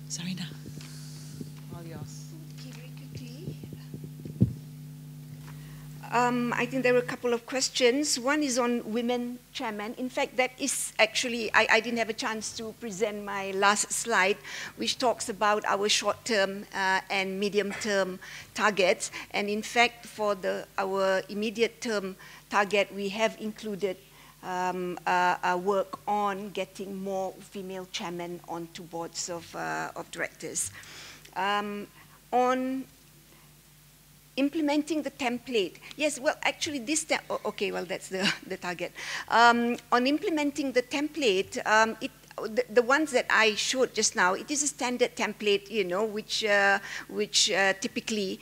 Sarina, all yours. Okay, very quickly. I think there were a couple of questions. One is on women chairmen. In fact, that is actually, I didn't have a chance to present my last slide, which talks about our short-term and medium-term targets. And in fact, for our immediate-term target, we have included work on getting more female chairmen onto boards of directors. On implementing the template, yes, well, actually this, okay, well, that's the target. On implementing the template, the ones that I showed just now, it is a standard template, you know, which typically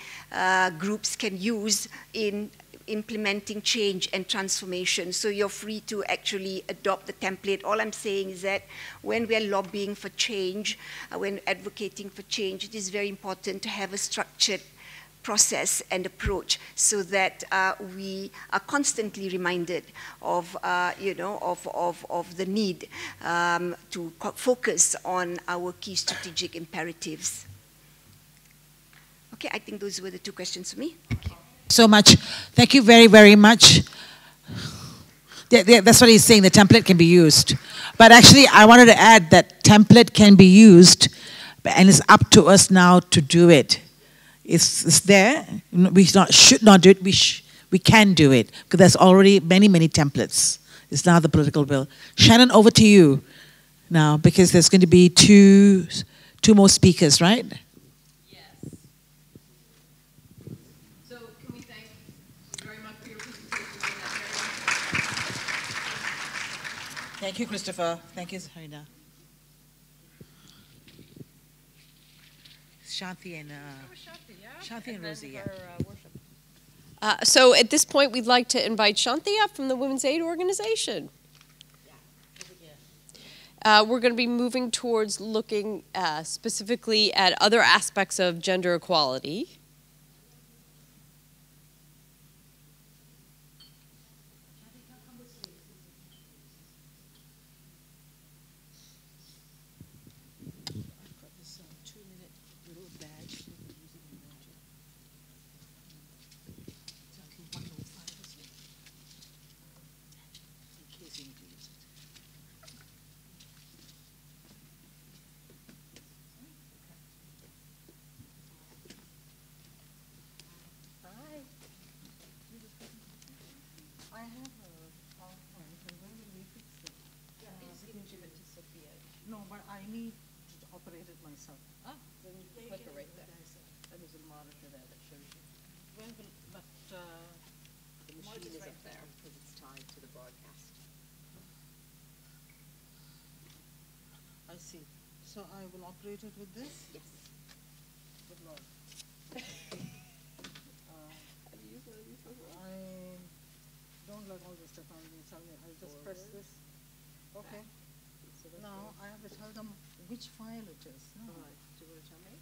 groups can use in implementing change and transformation. So you're free to actually adopt the template. All I'm saying is that when we're lobbying for change, when advocating for change, it is very important to have a structured process and approach so that we are constantly reminded of, of the need to focus on our key strategic imperatives. Okay, I think those were the two questions for me. Thank you. So much. Thank you very, very much. That's what he's saying, the template can be used. But actually, I wanted to add that template can be used, and it's up to us now to do it. It's there. We should not do it. We can do it, because there's already many, many templates. It's now the political will. Shannon, over to you now, because there's going to be two more speakers, right? Thank you, Christopher. Thank you, Harina. Shanti and Rosie, yeah. So at this point, we'd like to invite Shanti up from the Women's Aid Organization. We're going to be moving towards looking specifically at other aspects of gender equality. No, but I need to operate it myself. Ah, then you click it right there. That is a monitor there that shows you. Well, but The machine is up there because it's tied to the broadcast. I see. So I will operate it with this? Yes. Good Lord. Have you used one of these before? I don't like all this stuff. I'll just press this. Okay. Now I have to tell them which file it is. No. All right. Do you want to tell me?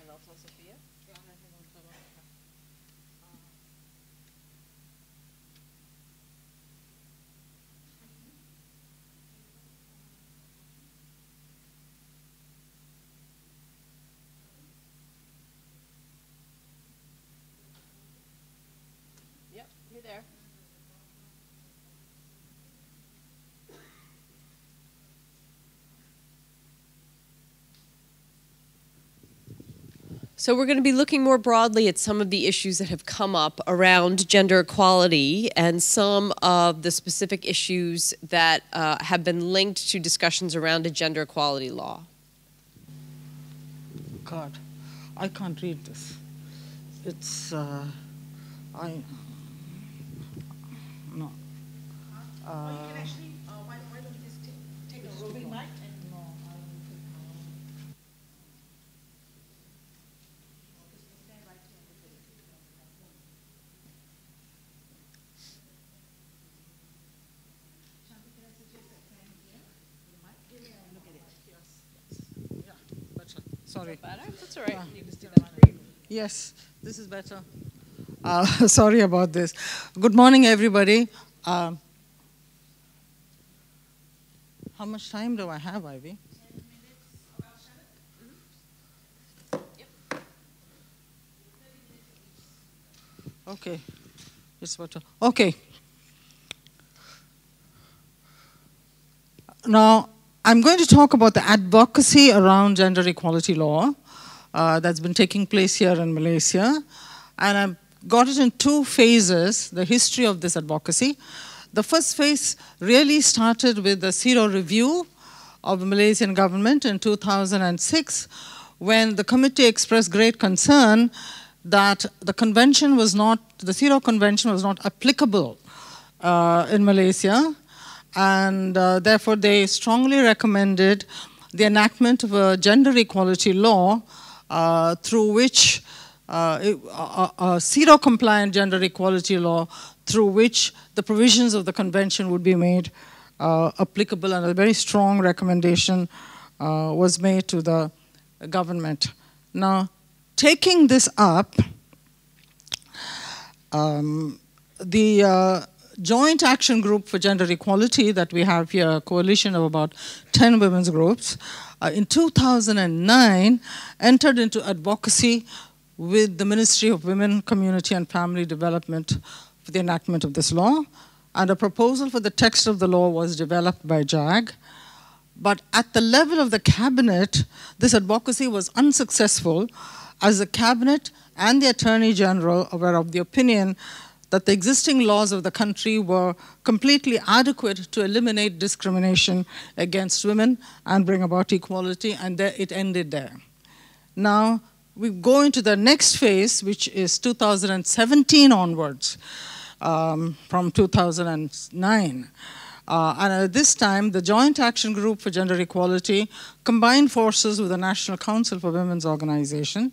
And also Sophia? Yeah, I don't know. Yep, you're there. So we're going to be looking more broadly at some of the issues that have come up around gender equality and some of the specific issues that have been linked to discussions around a gender equality law. God, I can't read this. It's, no. You can actually, why don't you just take a roving mic? No, sorry. That's all right. Yeah. Yes, this is better. Sorry about this. Good morning, everybody. How much time do I have, Ivy? 10 minutes, about 7? Yep. Okay, it's better. Okay. Now, I'm going to talk about the advocacy around gender equality law that's been taking place here in Malaysia. And I've got it in two phases, the history of this advocacy. The first phase really started with the Zero review of the Malaysian government in 2006, when the committee expressed great concern that the convention was not, the Zero Convention was not applicable in Malaysia. And therefore, they strongly recommended the enactment of a gender equality law through which a zero-compliant gender equality law through which the provisions of the convention would be made applicable, and a very strong recommendation was made to the government. Now, taking this up, the Joint Action Group for Gender Equality that we have here, a coalition of about 10 women's groups, in 2009 entered into advocacy with the Ministry of Women, Community and Family Development for the enactment of this law, and a proposal for the text of the law was developed by JAG. But at the level of the cabinet, this advocacy was unsuccessful, as the cabinet and the Attorney General were of the opinion that the existing laws of the country were completely adequate to eliminate discrimination against women and bring about equality, and it ended there. Now, we go into the next phase, which is 2017 onwards, from 2009. And at this time, the Joint Action Group for Gender Equality combined forces with the National Council for Women's Organization,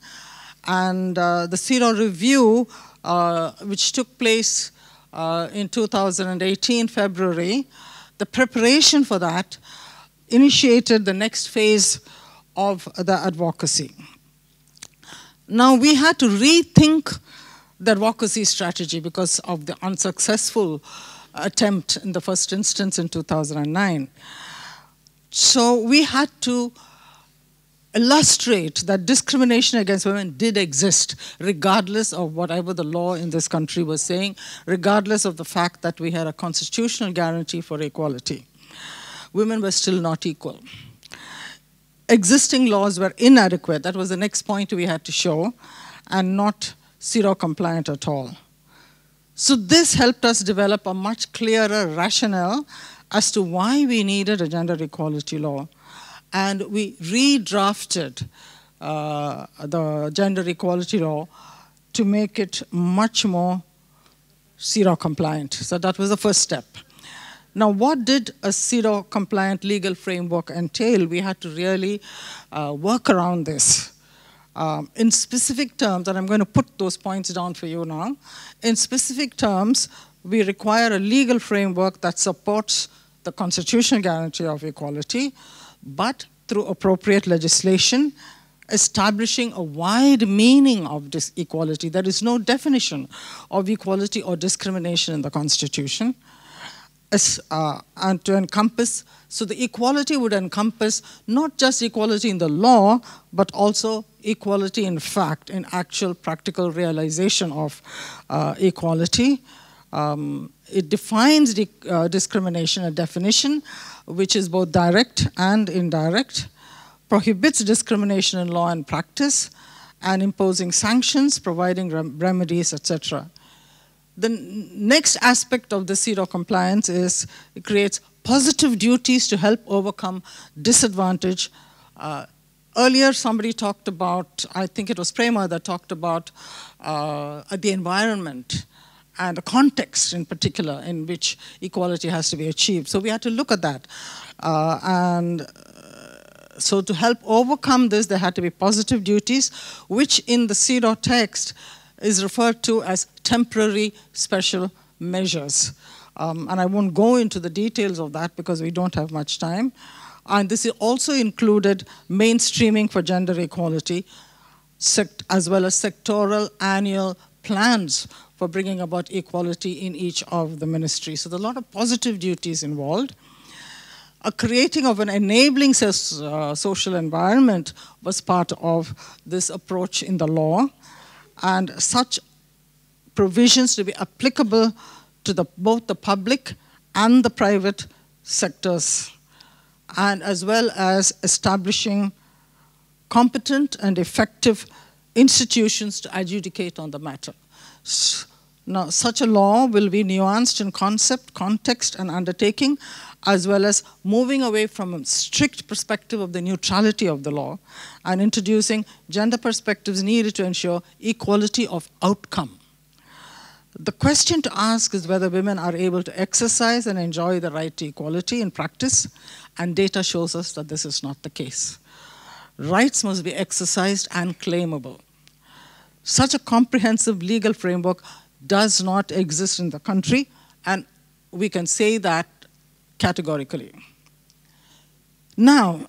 and the CEDAW review, which took place in 2018, February, the preparation for that initiated the next phase of the advocacy. Now, we had to rethink the advocacy strategy because of the unsuccessful attempt in the first instance in 2009. So we had to illustrate that discrimination against women did exist, regardless of whatever the law in this country was saying, regardless of the fact that we had a constitutional guarantee for equality. Women were still not equal. Existing laws were inadequate. That was the next point we had to show, and not zero-compliant at all. So this helped us develop a much clearer rationale as to why we needed a gender equality law. And we redrafted the gender equality law to make it much more zero-compliant. So that was the first step. Now, what did a zero-compliant legal framework entail? We had to really work around this. In specific terms, and I'm going to put those points down for you now. In specific terms, we require a legal framework that supports the constitutional guarantee of equality, but through appropriate legislation, establishing a wide meaning of this equality. There is no definition of equality or discrimination in the Constitution. And to encompass, so the equality would encompass not just equality in the law, but also equality in fact, in actual practical realization of equality. It defines discrimination, a definition which is both direct and indirect, prohibits discrimination in law and practice, and imposing sanctions, providing remedies, etc. The next aspect of the zero compliance is it creates positive duties to help overcome disadvantage. Earlier, somebody talked about, I think it was Prema that talked about the environment and the context in particular in which equality has to be achieved. So we had to look at that. So to help overcome this, there had to be positive duties, which in the CEDAW text is referred to as temporary special measures. And I won't go into the details of that because we don't have much time. And this also included mainstreaming for gender equality, as well as sectoral annual plans for bringing about equality in each of the ministries. So there are a lot of positive duties involved. A creating of an enabling social environment was part of this approach in the law, and such provisions to be applicable to both the public and the private sectors, and as well as establishing competent and effective institutions to adjudicate on the matter. Now, such a law will be nuanced in concept, context, and undertaking, as well as moving away from a strict perspective of the neutrality of the law and introducing gender perspectives needed to ensure equality of outcome. The question to ask is whether women are able to exercise and enjoy the right to equality in practice, and data shows us that this is not the case. Rights must be exercised and claimable. Such a comprehensive legal framework does not exist in the country, and we can say that categorically. Now,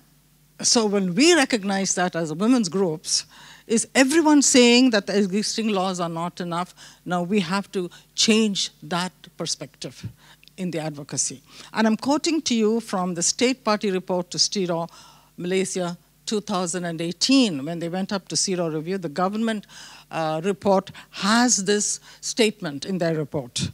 so when we recognize that as women's groups, is everyone saying that the existing laws are not enough? Now we have to change that perspective in the advocacy. And I'm quoting to you from the State Party report to STIRO, Malaysia, 2018, when they went up to STIRO review. The government report has this statement in their report.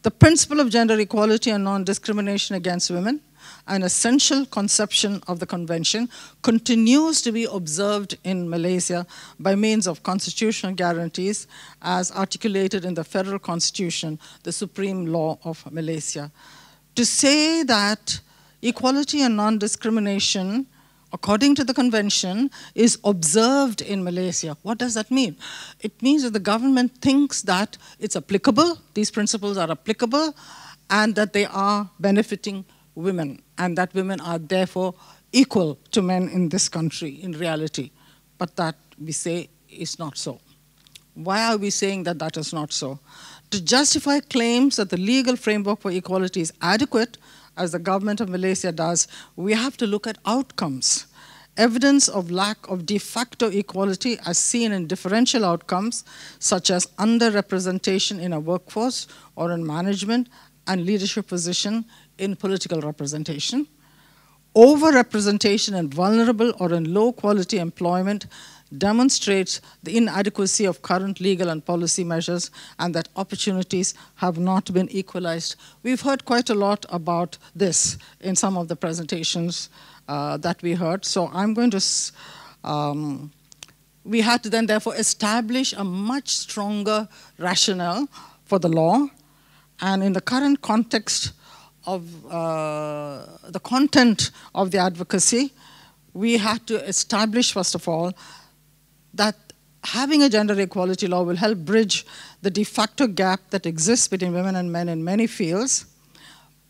The principle of gender equality and non-discrimination against women, an essential conception of the convention, continues to be observed in Malaysia by means of constitutional guarantees as articulated in the federal constitution, the supreme law of Malaysia. To say that equality and non-discrimination, according to the convention, is observed in Malaysia, what does that mean? It means that the government thinks that it's applicable, these principles are applicable, and that they are benefiting women, and that women are therefore equal to men in this country in reality. But that, we say, is not so. Why are we saying that that is not so? To justify claims that the legal framework for equality is adequate, as the government of Malaysia does, we have to look at outcomes. Evidence of lack of de facto equality as seen in differential outcomes, such as underrepresentation in a workforce or in management and leadership position in political representation, overrepresentation in vulnerable or in low quality employment demonstrates the inadequacy of current legal and policy measures and that opportunities have not been equalized. We've heard quite a lot about this in some of the presentations that we heard. So I'm going to, we had to then therefore establish a much stronger rationale for the law. And in the current context of the content of the advocacy, we had to establish, first of all, that having a gender equality law will help bridge the de facto gap that exists between women and men in many fields,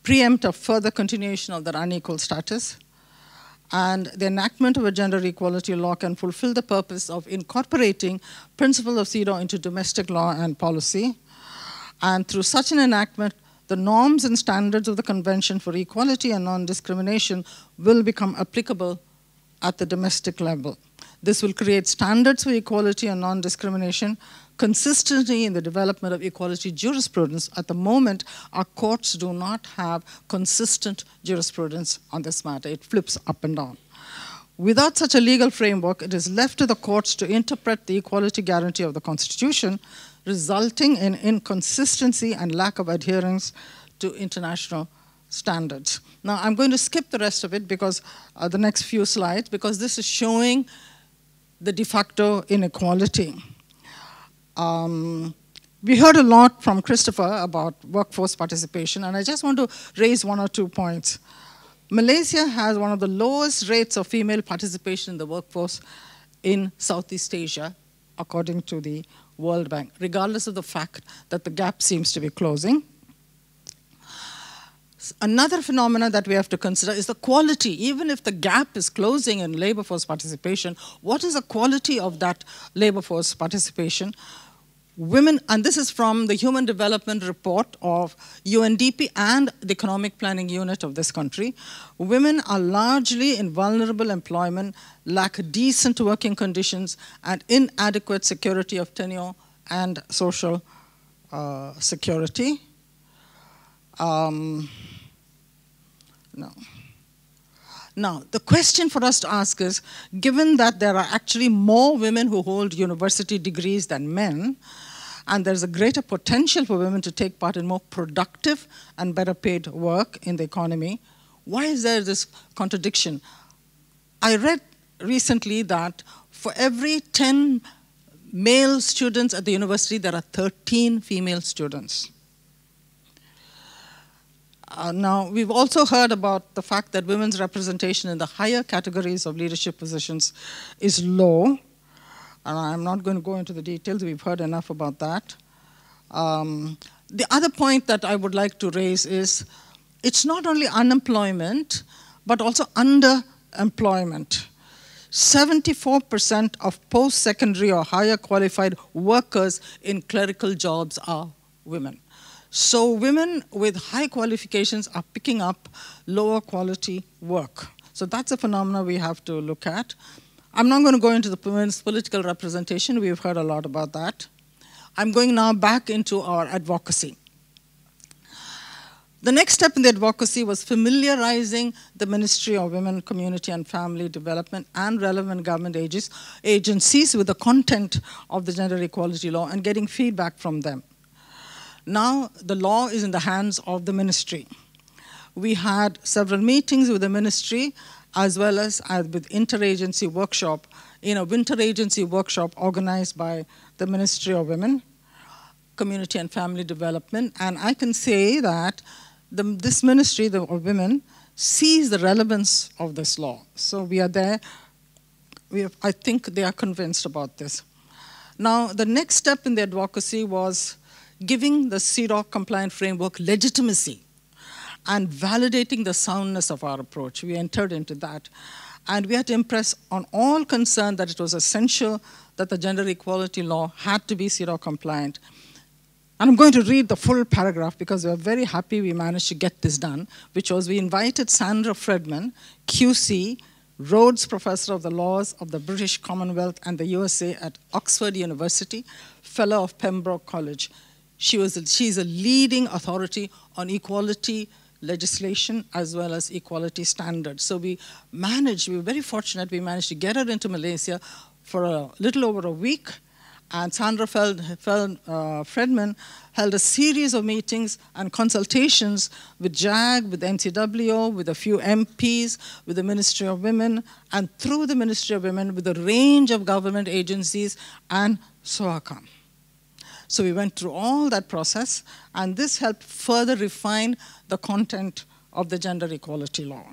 preempt a further continuation of their unequal status, and the enactment of a gender equality law can fulfill the purpose of incorporating principles of CEDAW into domestic law and policy. And through such an enactment, the norms and standards of the Convention for Equality and Non-Discrimination will become applicable at the domestic level. This will create standards for equality and non-discrimination, consistency in the development of equality jurisprudence. At the moment, our courts do not have consistent jurisprudence on this matter. It flips up and down. Without such a legal framework, it is left to the courts to interpret the equality guarantee of the Constitution, resulting in inconsistency and lack of adherence to international standards. Now, I'm going to skip the rest of it because the next few slides, because this is showing the de facto inequality. We heard a lot from Christopher about workforce participation, and I just want to raise one or 2 points. Malaysia has one of the lowest rates of female participation in the workforce in Southeast Asia, according to the World Bank, regardless of the fact that the gap seems to be closing. Another phenomenon that we have to consider is the quality. Even if the gap is closing in labor force participation, what is the quality of that labor force participation? Women, and this is from the Human Development Report of UNDP and the Economic Planning Unit of this country. Women are largely in vulnerable employment, lack decent working conditions, and inadequate security of tenure and social security. Now, the question for us to ask is, given that there are actually more women who hold university degrees than men, and there's a greater potential for women to take part in more productive and better paid work in the economy, why is there this contradiction? I read recently that for every 10 male students at the university, there are 13 female students. Now, we've also heard about the fact that women's representation in the higher categories of leadership positions is low. And I'm not going to go into the details. We've heard enough about that. The other point that I would like to raise is it's not only unemployment, but also underemployment. 74% of post-secondary or higher qualified workers in clerical jobs are women. So women with high qualifications are picking up lower quality work. So that's a phenomenon we have to look at. I'm not going to go into the women's political representation. We've heard a lot about that. I'm going now back into our advocacy. The next step in the advocacy was familiarizing the Ministry of Women, Community and Family Development and relevant government agencies with the content of the gender equality law and getting feedback from them. Now the law is in the hands of the ministry. We had several meetings with the ministry as well as with interagency workshop, in a interagency workshop organized by the Ministry of Women, Community and Family Development. And I can say that this Ministry of Women sees the relevance of this law. So we are there. I think they are convinced about this. Now, the next step in the advocacy was giving the CEDAW compliant framework legitimacy and validating the soundness of our approach. We entered into that. And we had to impress on all concerned that it was essential that the gender equality law had to be CEDAW compliant. And I'm going to read the full paragraph because we're very happy we managed to get this done, which was we invited Sandra Fredman, QC, Rhodes Professor of the Laws of the British Commonwealth and the USA at Oxford University, Fellow of Pembroke College. She's a leading authority on equality legislation as well as equality standards. So we were very fortunate, we managed to get her into Malaysia for a little over a week. And Sandra Fredman held a series of meetings and consultations with JAG, with NCWO, with a few MPs, with the Ministry of Women, and through the Ministry of Women with a range of government agencies and SOACOM. So we went through all that process, and this helped further refine the content of the gender equality law.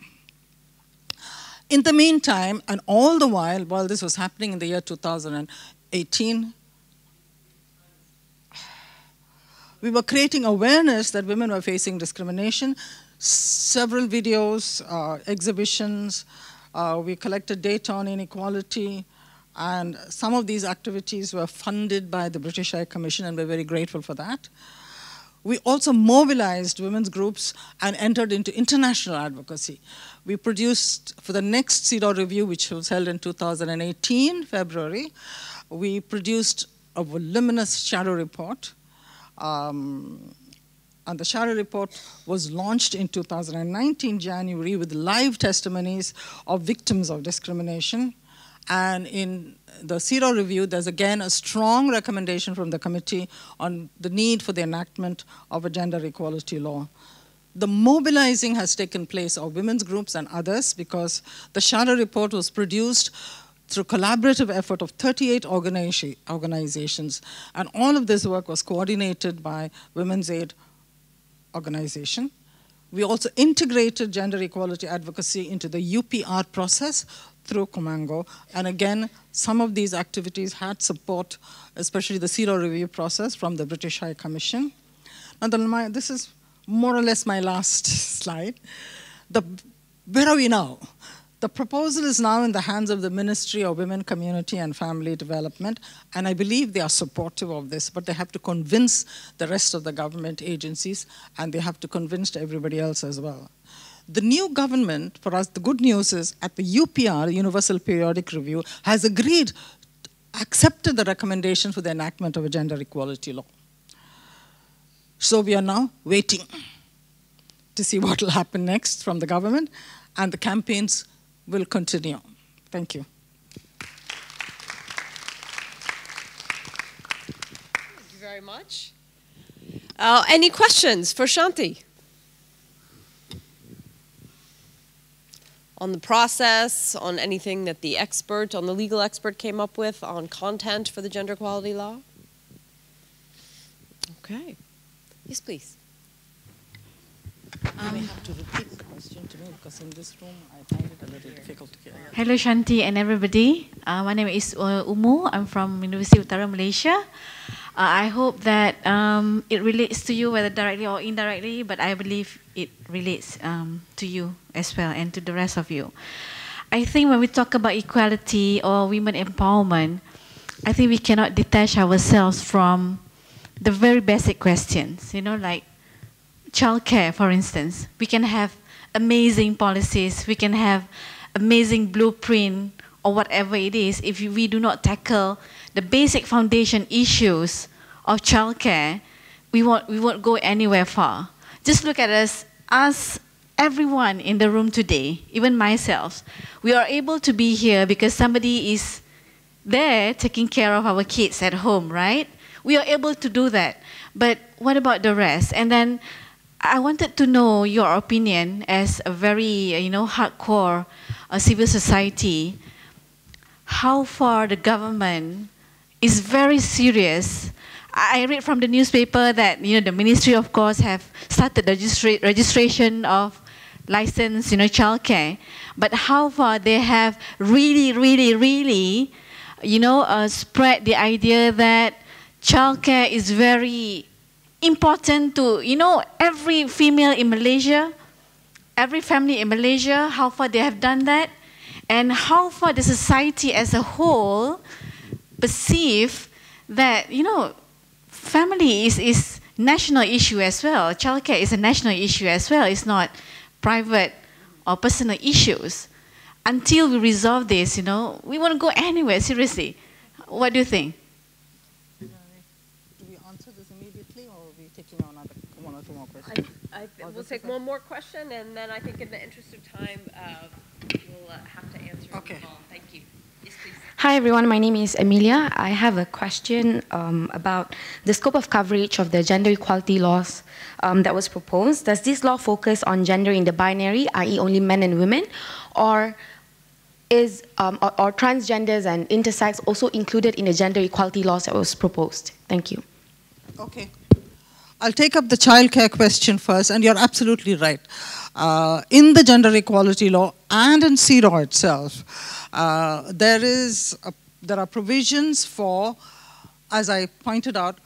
In the meantime, and all the while this was happening in the year 2018, we were creating awareness that women were facing discrimination. Several videos, exhibitions, we collected data on inequality, and some of these activities were funded by the British High Commission, and we're very grateful for that. We also mobilized women's groups and entered into international advocacy. We produced, for the next CEDAW review, which was held in 2018, February, we produced a voluminous shadow report. And the shadow report was launched in 2019, January, with live testimonies of victims of discrimination. And in the CEDAW review, there's again a strong recommendation from the committee on the need for the enactment of a gender equality law. The mobilizing has taken place of women's groups and others because the shadow report was produced through collaborative effort of 38 organizations. And all of this work was coordinated by Women's Aid organization. We also integrated gender equality advocacy into the UPR process through Comango. And again, some of these activities had support, especially the CEDAW review process from the British High Commission. Now, this is more or less my last slide. Where are we now? The proposal is now in the hands of the Ministry of Women, Community and Family Development, and I believe they are supportive of this, but they have to convince the rest of the government agencies, and they have to convince everybody else as well. The new government, for us, the good news is at the UPR, Universal Periodic Review, has accepted the recommendation for the enactment of a gender equality law. So we are now waiting to see what will happen next from the government, and the campaigns will continue. Thank you. Thank you very much. Any questions for Shanti? On the process, on anything that the legal expert came up with, on content for the gender equality law? Okay. Yes, please. You may have to repeat the question to me because in this room I find it a little difficult to hear. Hello Shanti and everybody. My name is Umu. I'm from University of Utara, Malaysia. I hope that it relates to you, whether directly or indirectly, but I believe it relates to you as well and to the rest of you. I think when we talk about equality or women empowerment, I think we cannot detach ourselves from the very basic questions, you know, like childcare, for instance. We can have amazing policies, we can have amazing blueprint or whatever it is. If we do not tackle the basic foundation issues of childcare, we won't go anywhere far. Just look at us, everyone in the room today, even myself. We are able to be here because somebody is there taking care of our kids at home, right? We are able to do that. But what about the rest? And then I wanted to know your opinion as a very, hardcore civil society, how far the government is very serious. I read from the newspaper that, the ministry, of course, have started the registration of licensed, childcare. But how far they have really, spread the idea that childcare is very important to, every female in Malaysia, every family in Malaysia, how far they have done that, and how far the society as a whole perceive that, family is national issue as well. Childcare is a national issue as well. It's not private or personal issues. Until we resolve this, we won't go anywhere, seriously. What do you think? Do we answer this immediately, or are we taking on one or two more questions? We'll take one more question, and then I think in the interest of time, we'll have to answer. Okay. Thank you. Yes, please. Hi everyone, my name is Amelia. I have a question about the scope of coverage of the gender equality laws that was proposed. Does this law focus on gender in the binary, i.e. only men and women, or is or transgenders and intersex also included in the gender equality laws that was proposed? Thank you. Okay. I'll take up the childcare question first, and you're absolutely right. In the gender equality law and in CEDAW itself, there are provisions for, as I pointed out,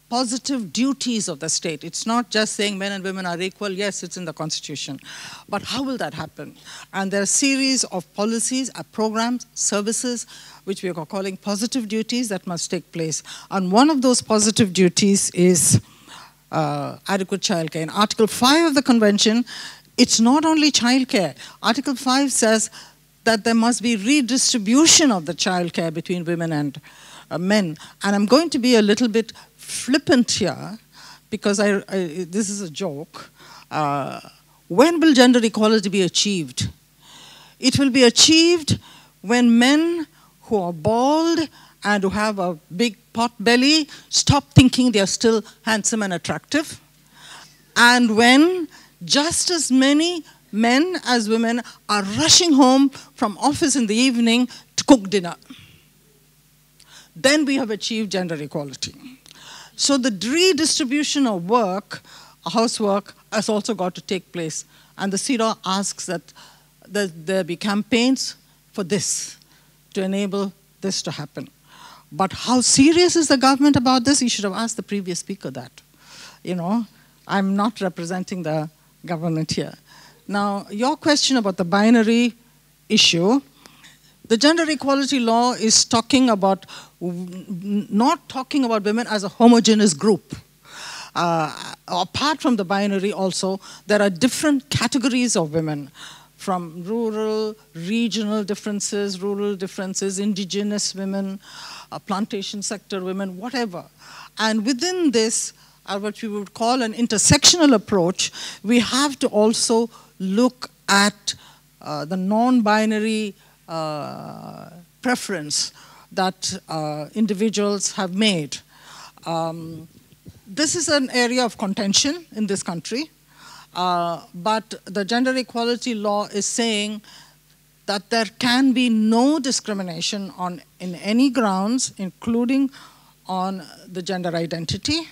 positive duties of the state. It's not just saying men and women are equal. Yes, it's in the Constitution. But how will that happen? And there are a series of policies, programs, services, which we are calling positive duties that must take place. And one of those positive duties is adequate childcare. In Article 5 of the Convention, it's not only childcare. Article 5 says that there must be redistribution of the childcare between women and men. And I'm going to be a little bit flippant here, because this is a joke. When will gender equality be achieved? It will be achieved when men who are bald and who have a big pot belly stop thinking they are still handsome and attractive, and when just as many men as women are rushing home from office in the evening to cook dinner. Then we have achieved gender equality. So the redistribution of work, housework, has also got to take place. And the CEDAW asks that there be campaigns for this, to enable this to happen. But how serious is the government about this? You should have asked the previous speaker that. I'm not representing the government here. Now, your question about the binary issue, the gender equality law is talking about, not talking about women as a homogeneous group. Apart from the binary also, there are different categories of women, from rural, regional differences, indigenous women, plantation sector women, whatever. And within this, what we would call an intersectional approach, we have to also look at the non-binary preference that individuals have made. This is an area of contention in this country, but the gender equality law is saying that there can be no discrimination in any grounds, including on the gender identity.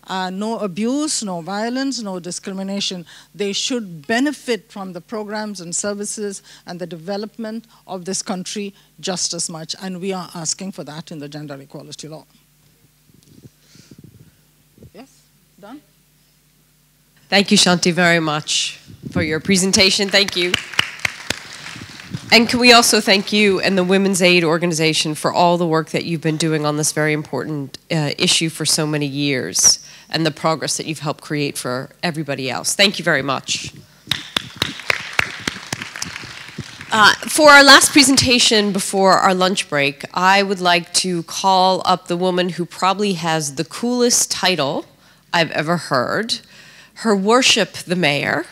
No abuse, no violence, no discrimination. They should benefit from the programs and services and the development of this country just as much. And we are asking for that in the gender equality law. Yes, done? Thank you, Shanti, very much for your presentation. Thank you. And can we also thank you and the Women's Aid Organization for all the work that you've been doing on this very important issue for so many years, and the progress that you've helped create for everybody else. Thank you very much. For our last presentation before our lunch break, I would like to call up the woman who probably has the coolest title I've ever heard, Her Worship the Mayor.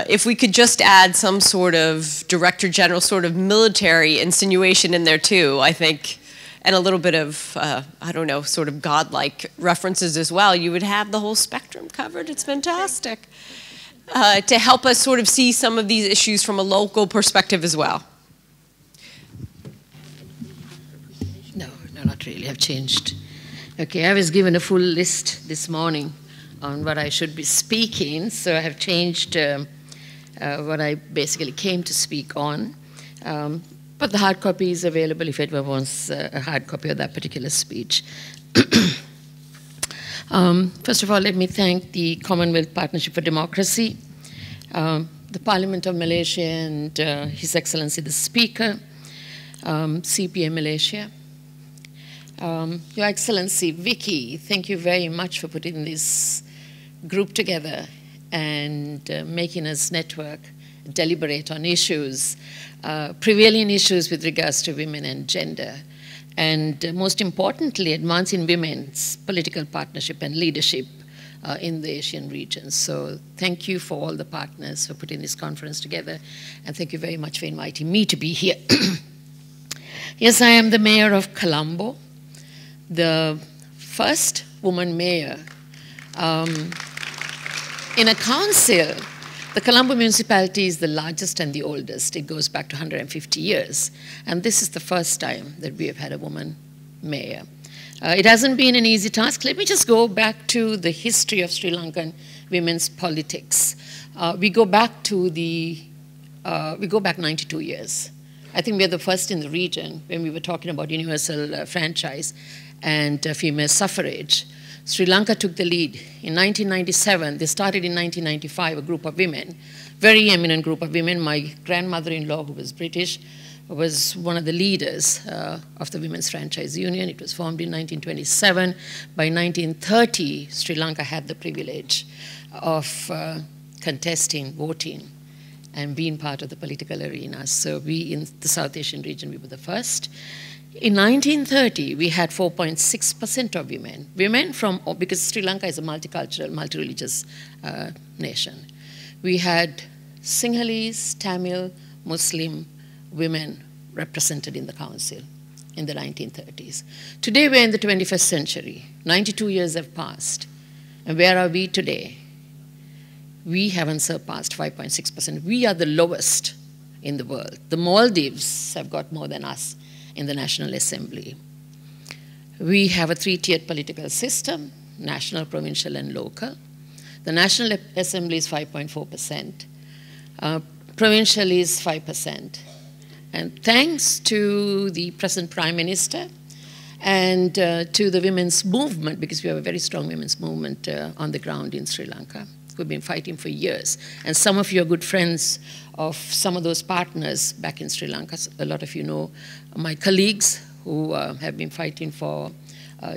If we could just add some sort of Director General, sort of military insinuation in there too, I think, and a little bit of, I don't know, sort of godlike references as well, you would have the whole spectrum covered. It's fantastic. To help us sort of see some of these issues from a local perspective as well. No, not really. I've changed. Okay, I was given a full list this morning on what I should be speaking, so I have changed what I basically came to speak on. But the hard copy is available if anyone wants a hard copy of that particular speech. First of all, let me thank the Commonwealth Partnership for Democracy, the Parliament of Malaysia and His Excellency the Speaker, CPA Malaysia. Your Excellency, Vicky, thank you very much for putting this group together and making us network, deliberate on issues, prevailing issues with regards to women and gender, and most importantly, advancing women's political partnership and leadership in the Asian region. So thank you for all the partners for putting this conference together, and thank you very much for inviting me to be here. Yes, I am the mayor of Colombo, the first woman mayor. In a council, the Colombo municipality is the largest and the oldest. It goes back to 150 years. And this is the first time that we have had a woman mayor. It hasn't been an easy task. Let me just go back to the history of Sri Lankan women's politics. We go back 92 years. I think we are the first in the region when we were talking about universal franchise and female suffrage. Sri Lanka took the lead. In 1997, they started in 1995, a group of women, very eminent group of women. My grandmother-in-law, who was British, was one of the leaders of the Women's Franchise Union. It was formed in 1927. By 1930, Sri Lanka had the privilege of contesting, voting, and being part of the political arena. So we, in the South Asian region, we were the first. In 1930, we had 4.6% of women. Women from, because Sri Lanka is a multicultural, multi-religious nation. We had Sinhalese, Tamil, Muslim women represented in the council in the 1930s. Today, we're in the 21st century. 92 years have passed. And where are we today? We haven't surpassed 5.6%. We are the lowest in the world. The Maldives have got more than us in the National Assembly. We have a three-tiered political system, national, provincial, and local. The National Assembly is 5.4%. Provincial is 5%. And thanks to the present Prime Minister and to the women's movement, because we have a very strong women's movement on the ground in Sri Lanka. We've been fighting for years. And some of you are good friends of some of those partners back in Sri Lanka. A lot of you know my colleagues who have been fighting for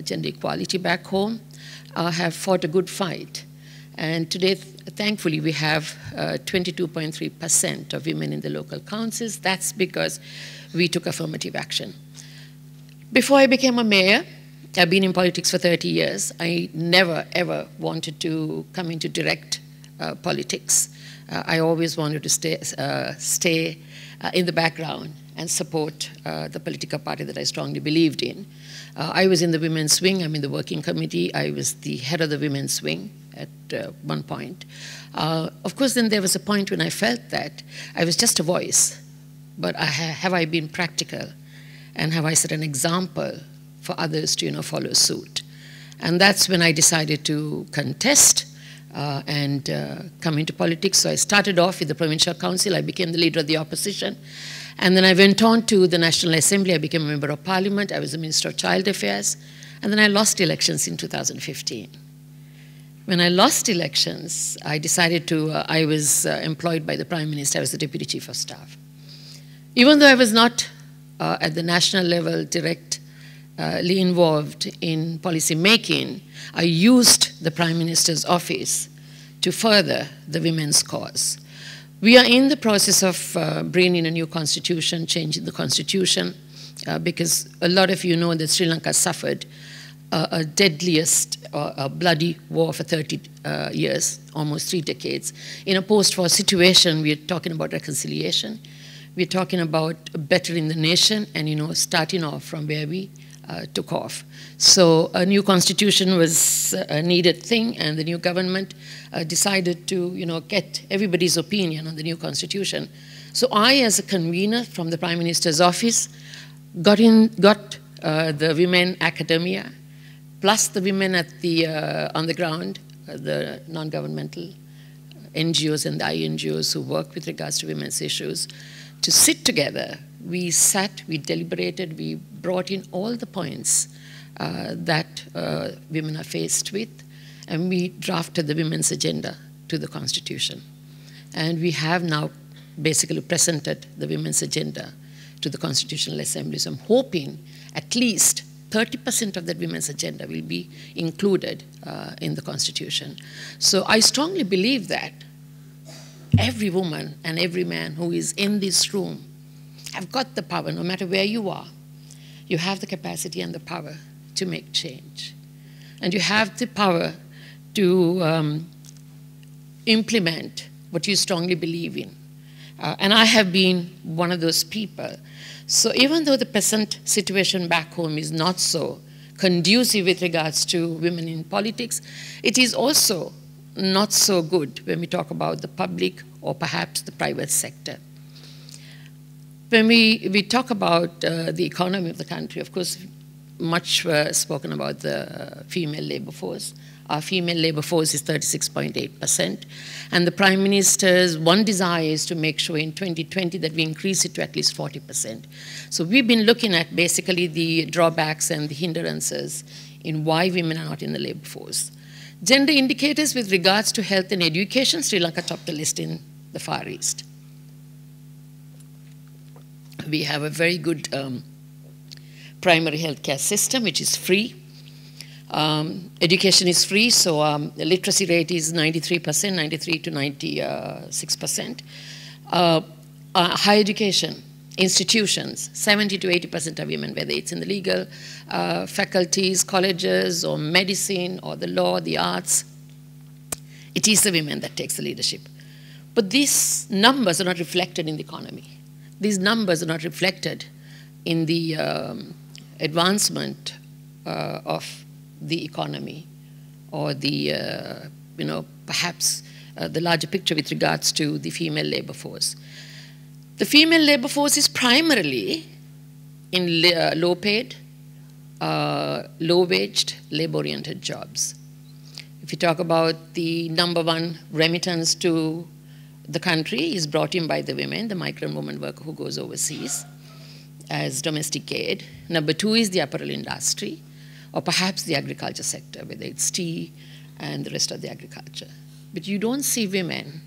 gender equality back home, have fought a good fight. And today, thankfully, we have 22.3% of women in the local councils. That's because we took affirmative action. Before I became a mayor, I've been in politics for 30 years. I never, ever wanted to come into direct politics. I always wanted to stay in the background and support the political party that I strongly believed in. I was in the women's wing. I'm in the working committee. I was the head of the women's wing at one point. Of course, then there was a point when I felt that I was just a voice, but have I been practical? And have I set an example for others to follow suit? And that's when I decided to contest and come into politics. So I started off with the Provincial Council. I became the leader of the opposition. And then I went on to the National Assembly. I became a member of Parliament. I was the Minister of Child Affairs. And then I lost elections in 2015. When I lost elections, I decided to, I was employed by the Prime Minister. I was the Deputy Chief of Staff. Even though I was not at the national level directly involved in policy making, I used the Prime Minister's office to further the women's cause. We are in the process of bringing a new constitution, changing the constitution, because a lot of you know that Sri Lanka suffered a deadliest, a bloody war for 30 years, almost 3 decades. In a post-war situation, we're talking about reconciliation. We're talking about bettering the nation and, you know, starting off from where we took off. So a new constitution was a needed thing, and the new government decided to, you know, get everybody's opinion on the new constitution. So I, as a convener from the Prime Minister's office, got the women academia, plus the women at the, on the ground, the non-governmental NGOs and the INGOs who work with regards to women's issues, to sit together. We sat, we deliberated, we brought in all the points that women are faced with, and we drafted the women's agenda to the Constitution. And we have now basically presented the women's agenda to the Constitutional Assembly. So I'm hoping at least 30% of that women's agenda will be included in the Constitution. So I strongly believe that every woman and every man who is in this room have got the power, no matter where you are. You have the capacity and the power to make change. And you have the power to implement what you strongly believe in. And I have been one of those people. So even though the present situation back home is not so conducive with regards to women in politics, it is also not so good when we talk about the public or perhaps the private sector. When we talk about the economy of the country, of course, much spoken about the female labor force. Our female labor force is 36.8%. And the Prime Minister's one desire is to make sure in 2020 that we increase it to at least 40%. So we've been looking at basically the drawbacks and the hindrances in why women are not in the labor force. Gender indicators with regards to health and education, Sri Lanka topped the list in the Far East. We have a very good primary healthcare system, which is free. Education is free, so the literacy rate is 93%, 93 to 96%. Higher education institutions, 70 to 80% are women, whether it's in the legal faculties, colleges, or medicine, or the law, the arts. It is the women that takes the leadership. But these numbers are not reflected in the economy. These numbers are not reflected in the advancement of the economy, or the, perhaps the larger picture with regards to the female labor force. The female labor force is primarily in low-paid, low-waged, labor-oriented jobs. If you talk about the #1 remittance to the country is brought in by the women, the migrant woman worker who goes overseas as domestic aid. #2 is the apparel industry, or perhaps the agriculture sector, whether it's tea and the rest of the agriculture. But you don't see women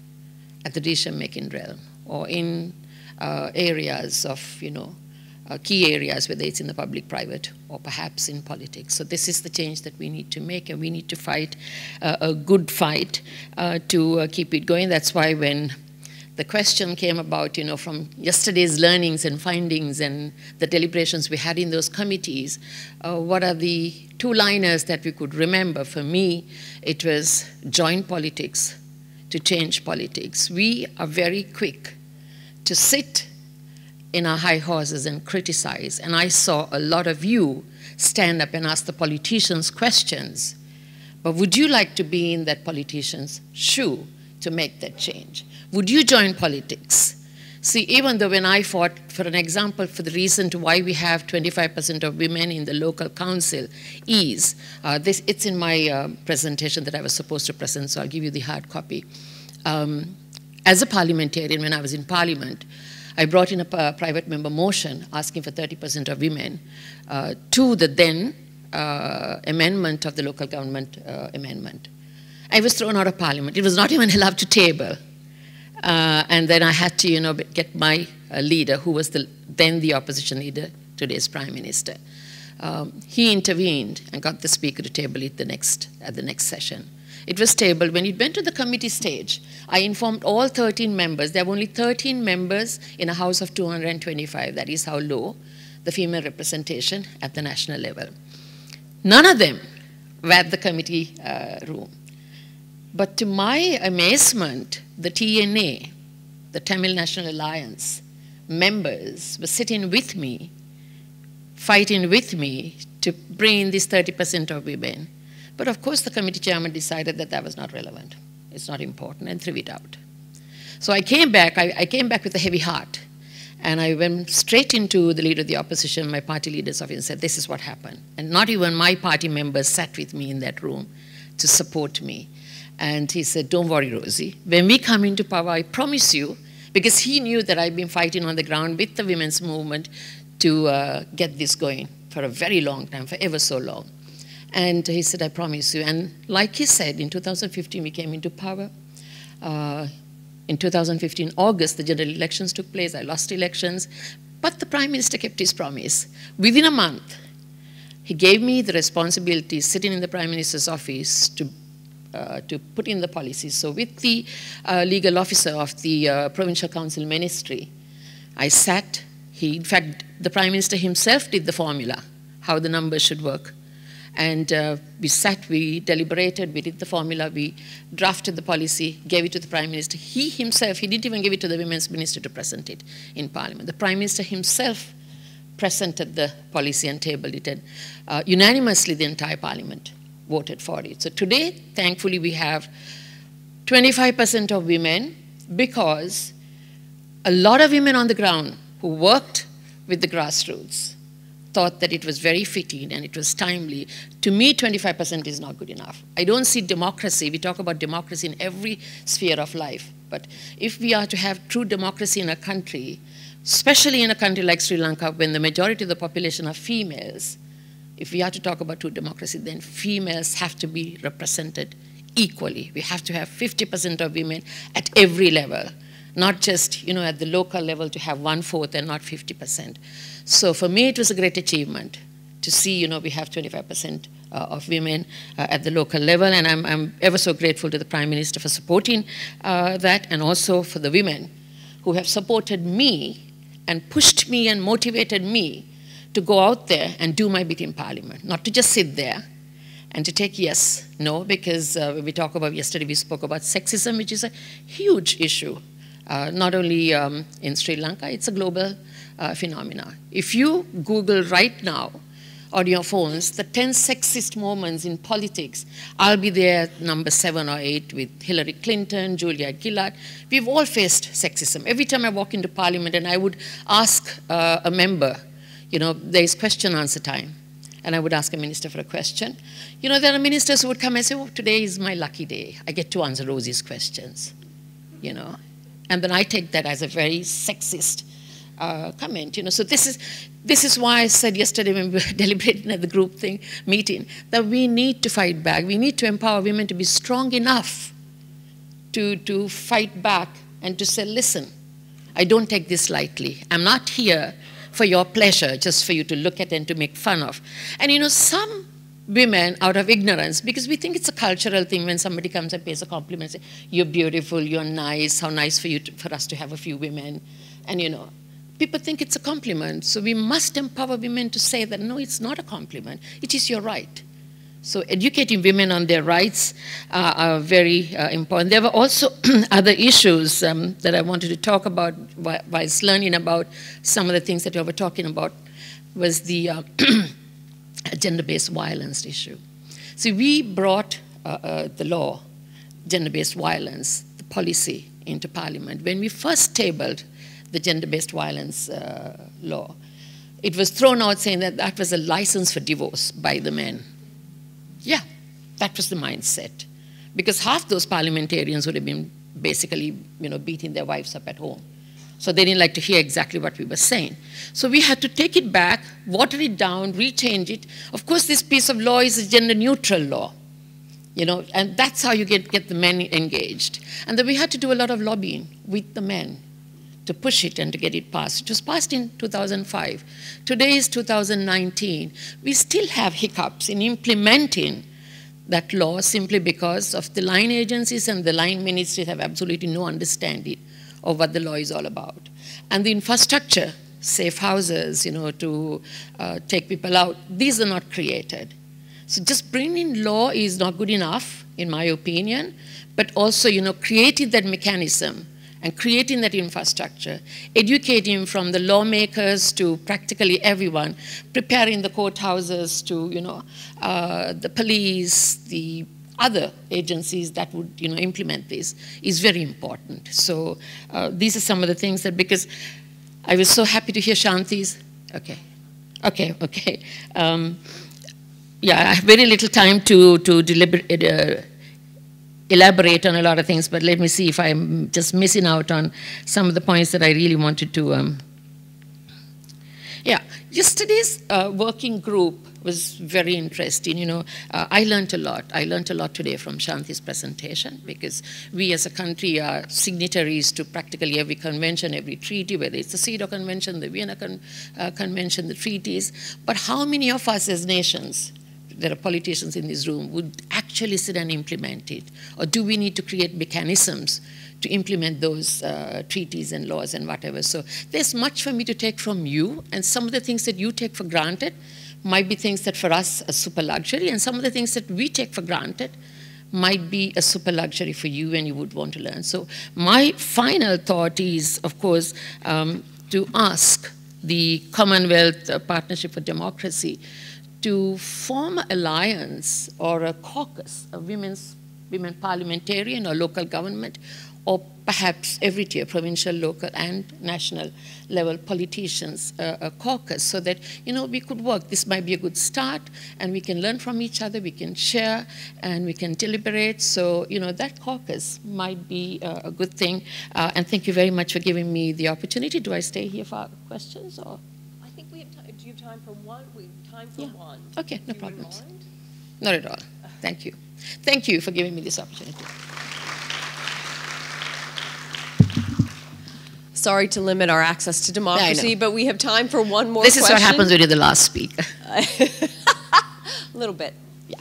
at the decision-making realm or in areas of, key areas, whether it's in the public, private, or perhaps in politics. So this is the change that we need to make, and we need to fight a good fight to keep it going. That's why when the question came about, from yesterday's learnings and findings and the deliberations we had in those committees, what are the two-liners that we could remember? For me, it was join politics to change politics. We are very quick to sit in our high horses and criticize, and I saw a lot of you stand up and ask the politicians questions. But would you like to be in that politician's shoe to make that change? Would you join politics? See, even though when I fought, for an example, for the reason to why we have 25% of women in the local council is, it's in my presentation that I was supposed to present, so I'll give you the hard copy. As a parliamentarian, when I was in parliament, I brought in a private member motion asking for 30% of women to the then amendment of the local government amendment. I was thrown out of Parliament. It was not even allowed to table. And then I had to, get my leader, who was then the opposition leader, today's Prime Minister. He intervened and got the Speaker to table it at the next session. It was tabled. When it went to the committee stage, I informed all 13 members. There were only 13 members in a House of 225. That is how low the female representation at the national level. None of them were at the committee room. But to my amazement, the TNA, the Tamil National Alliance, members were sitting with me, fighting with me to bring in this 30% of women. But of course, the committee chairman decided that that was not relevant. It's not important, and threw it out. So I came back. I came back with a heavy heart. And I went straight into the leader of the opposition, my party leader's office, and said, this is what happened. And not even my party members sat with me in that room to support me. And he said, don't worry, Rosie. When we come into power, I promise you, because he knew that I've been fighting on the ground with the women's movement to get this going for a very long time, for ever so long. And he said, I promise you. And like he said, in 2015, we came into power. In 2015, August, the general elections took place. I lost elections. But the Prime Minister kept his promise. Within a month, he gave me the responsibility, sitting in the Prime Minister's office, to put in the policies. So with the legal officer of the Provincial Council Ministry, I sat. In fact, the Prime Minister himself did the formula, how the numbers should work. And we sat, we deliberated, we did the formula, we drafted the policy, gave it to the Prime Minister. He himself, he didn't even give it to the Women's Minister to present it in Parliament. The Prime Minister himself presented the policy and tabled it, and unanimously the entire Parliament voted for it. So today, thankfully, we have 25% of women, because a lot of women on the ground who worked with the grassroots thought that it was very fitting and it was timely. To me, 25% is not good enough. I don't see democracy. We talk about democracy in every sphere of life. But if we are to have true democracy in a country, especially in a country like Sri Lanka, when the majority of the population are females, if we are to talk about true democracy, then females have to be represented equally. We have to have 50% of women at every level, not just at the local level to have 1/4 and not 50%. So for me, it was a great achievement to see, we have 25% of women at the local level, and I'm ever so grateful to the Prime Minister for supporting that, and also for the women who have supported me and pushed me and motivated me to go out there and do my bit in Parliament, not to just sit there and to take yes, no, because we talk about, yesterday we spoke about sexism, which is a huge issue, not only in Sri Lanka, it's a global phenomena. If you Google right now on your phones the 10 sexist moments in politics, I'll be there at number 7 or 8 with Hillary Clinton, Julia Gillard. We've all faced sexism. Every time I walk into Parliament and I would ask a member, there is question answer time, and I would ask a minister for a question. There are ministers who would come and say, oh, today is my lucky day. I get to answer Rosie's questions, And then I take that as a very sexist comment, So this is why I said yesterday when we were deliberating at the group meeting, that we need to fight back. We need to empower women to be strong enough to fight back and to say, listen, I don't take this lightly. I'm not here for your pleasure, just for you to look at and to make fun of. And some women, out of ignorance, because we think it's a cultural thing when somebody comes and pays a compliment, say, you're beautiful, you're nice, how nice for us to have a few women. And people think it's a compliment. So we must empower women to say that, no, it's not a compliment. It is your right. So educating women on their rights are very important. There were also other issues that I wanted to talk about while learning about some of the things that you were talking about, was the gender-based violence issue. See, we brought the law, gender-based violence, the policy, into Parliament. When we first tabled the gender-based violence law, it was thrown out saying that that was a license for divorce by the men. Yeah, that was the mindset. Because half those parliamentarians would have been basically, beating their wives up at home. So they didn't like to hear exactly what we were saying. So we had to take it back, water it down, rechange it. Of course, this piece of law is a gender-neutral law. You know, and that's how you get the men engaged. And then we had to do a lot of lobbying with the men to push it and to get it passed. It was passed in 2005. Today is 2019. We still have hiccups in implementing that law simply because of the line agencies and the line ministries have absolutely no understanding of what the law is all about. And the infrastructure, safe houses, you know, to take people out, these are not created. So just bringing law is not good enough, in my opinion, but also, you know, creating that mechanism and creating that infrastructure, educating from the lawmakers to practically everyone, preparing the courthouses to, you know, the police, the other agencies that would, you know, implement this is very important. So these are some of the things that, because I was so happy to hear Shanti's, okay. Yeah, I have very little time to elaborate on a lot of things, but let me see if I'm just missing out on some of the points that I really wanted to. Yeah, yesterday's working group was very interesting. You know, I learned a lot. I learned a lot today from Shanti's presentation, because we as a country are signatories to practically every convention, every treaty, whether it's the CEDAW Convention, the Vienna Convention, the treaties. But how many of us as nations, there are politicians in this room, would actually sit and implement it? Or do we need to create mechanisms to implement those treaties and laws and whatever? So there's much for me to take from you, and some of the things that you take for granted might be things that for us are super luxury, and some of the things that we take for granted might be a super luxury for you and you would want to learn. So my final thought is, of course, to ask the Commonwealth Partnership for Democracy to form an alliance or a caucus, a women parliamentarian or local government, or perhaps every tier, provincial, local, and national level politicians, a caucus, so that, you know, we could work. This might be a good start, and we can learn from each other, we can share, and we can deliberate. So, you know, that caucus might be a good thing. And thank you very much for giving me the opportunity. Do I stay here for questions, or? I think we have time. Do you have time for one? We have time for one. Okay, no problems. Not at all. Thank you. Thank you for giving me this opportunity. Sorry to limit our access to democracy, but we have time for one more question. This is what happens when you're the last speaker. A little bit. Yeah.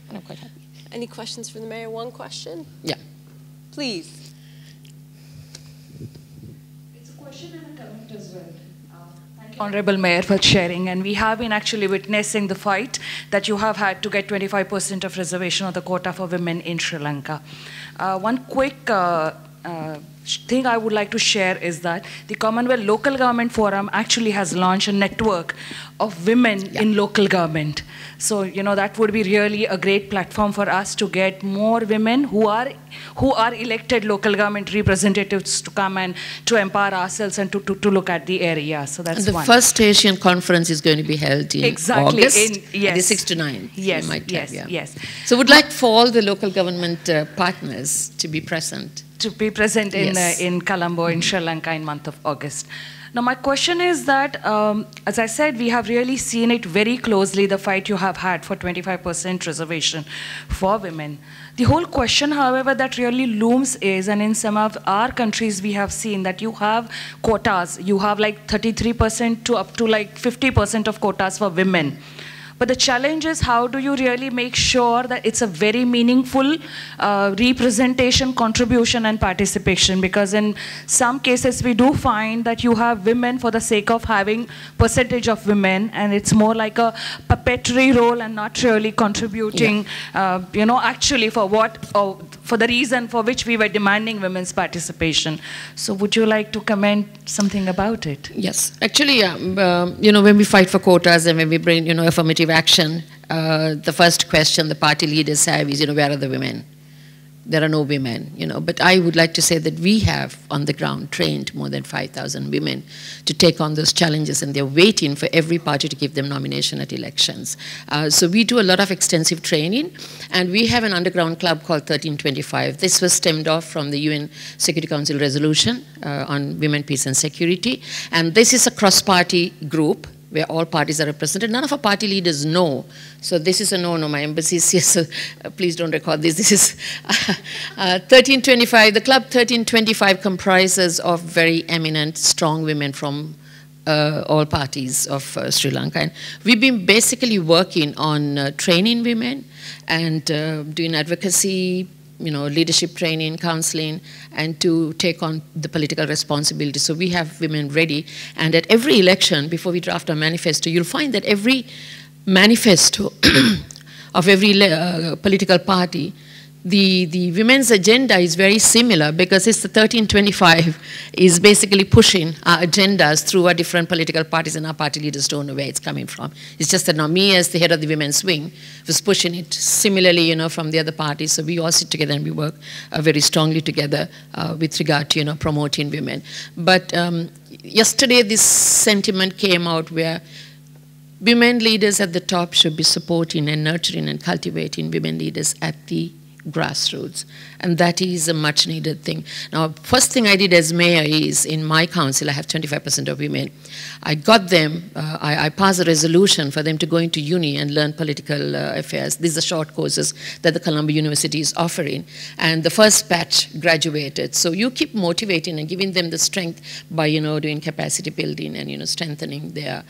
I'm quite happy. Any questions for the mayor? One question? Yeah. Please. It's a question and a comment as well. Thank you, Honorable Mayor, for sharing. And we have been actually witnessing the fight that you have had to get 25% of reservation of the quota for women in Sri Lanka. One quick thing I would like to share is that the Commonwealth Local Government Forum actually has launched a network of women in local government. So, you know, that would be really a great platform for us to get more women who are elected local government representatives to come and to empower ourselves and to look at the area. So that's and the first Asian conference is going to be held in August, yes. the 6th to 9th. Yes, yes. So we'd like for all the local government partners to be present. In Colombo, in Sri Lanka, in month of August. Now, my question is that, as I said, we have really seen it very closely, the fight you have had for 25% reservation for women. The whole question, however, that really looms is, and in some of our countries we have seen that you have quotas, you have like 33% to up to like 50% of quotas for women. But the challenge is, how do you really make sure that it's a very meaningful representation, contribution, and participation? Because in some cases, we do find that you have women for the sake of having percentage of women, and it's more like a puppetry role and not really contributing, you know, actually for for the reason for which we were demanding women's participation. So would you like to comment something about it? Yes, actually, you know, when we fight for quotas and when we bring, you know, affirmative action, the first question the party leaders have is, you know, where are the women? There are no women, you know. But I would like to say that we have on the ground trained more than 5,000 women to take on those challenges, and they're waiting for every party to give them nomination at elections. So we do a lot of extensive training, and we have an underground club called 1325. This was stemmed off from the UN Security Council resolution on women, peace and security. And this is a cross-party group where all parties are represented. None of our party leaders know. So this is a no-no. My embassy is here, so please don't record this. This is 1325. The club 1325 comprises of very eminent, strong women from all parties of Sri Lanka. And we've been basically working on training women and doing advocacy, leadership training, counseling, and to take on the political responsibility. So we have women ready. And at every election, before we draft our manifesto, you'll find that every manifesto of every political party, the women's agenda is very similar, because it's the 1325 is basically pushing our agendas through our different political parties, and our party leaders don't know where it's coming from. It's just that now me, as the head of the women's wing, was pushing it similarly, from the other parties. So we all sit together and we work very strongly together with regard to, promoting women. But yesterday this sentiment came out where women leaders at the top should be supporting and nurturing and cultivating women leaders at the grassroots, and that is a much needed thing. Now, first thing I did as mayor is, in my council, I have 25% of women. I got them, I passed a resolution for them to go into uni and learn political affairs. These are short courses that the Columbia University is offering, and the first batch graduated. So you keep motivating and giving them the strength by, doing capacity building and, strengthening their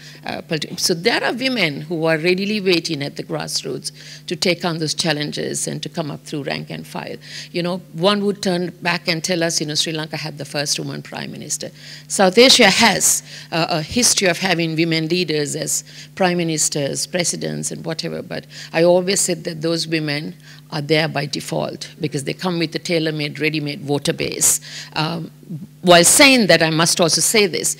So there are women who are readily waiting at the grassroots to take on those challenges and to come up through rank and file. One would turn back and tell us, Sri Lanka had the first woman prime minister. South Asia has a history of having women leaders as prime ministers, presidents, and whatever, but I always said that those women are there by default because they come with a tailor-made, ready-made voter base. While saying that, I must also say this.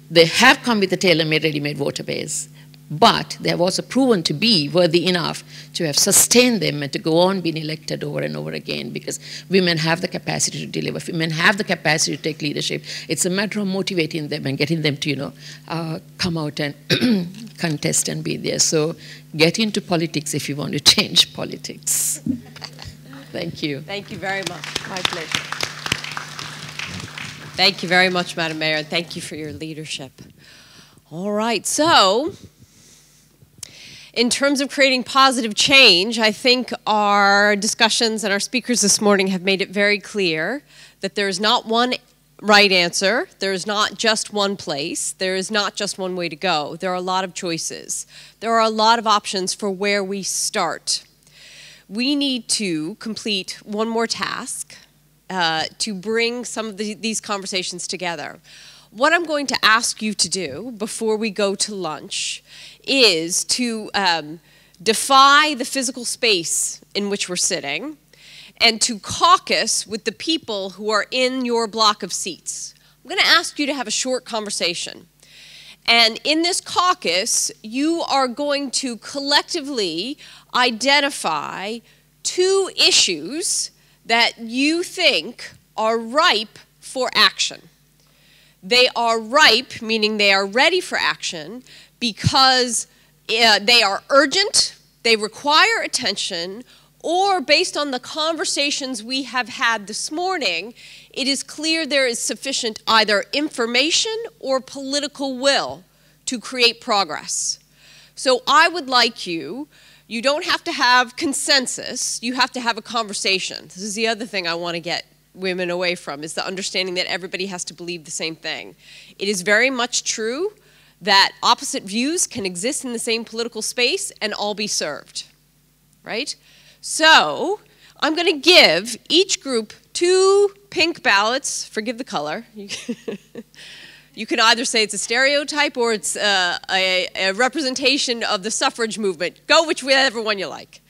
They have come with a tailor-made, ready-made voter base, but they have also proven to be worthy enough to have sustained them and to go on being elected over and over again, because women have the capacity to deliver. Women have the capacity to take leadership. It's a matter of motivating them and getting them to, come out and contest and be there. So get into politics if you want to change politics. Thank you. Thank you very much. My pleasure. Thank you very much, Madam Mayor, and thank you for your leadership. All right, so in terms of creating positive change, I think our discussions and our speakers this morning have made it very clear that there is not one right answer, there is not just one place, there is not just one way to go. There are a lot of choices. There are a lot of options for where we start. We need to complete one more task to bring some of these conversations together. What I'm going to ask you to do before we go to lunch is to defy the physical space in which we're sitting and to caucus with the people who are in your block of seats. I'm going to ask you to have a short conversation. And in this caucus, you are going to collectively identify 2 issues that you think are ripe for action. They are ripe, meaning they are ready for action, because they are urgent, they require attention, or based on the conversations we have had this morning, it is clear there is sufficient either information or political will to create progress. So I would like you don't have to have consensus, you have to have a conversation. This is the other thing I want to get women away from, is the understanding that everybody has to believe the same thing. It is very much true that opposite views can exist in the same political space and all be served, right? So I'm going to give each group 2 pink ballots. Forgive the color. You can either say it's a stereotype or it's a representation of the suffrage movement. Go whichever one you like.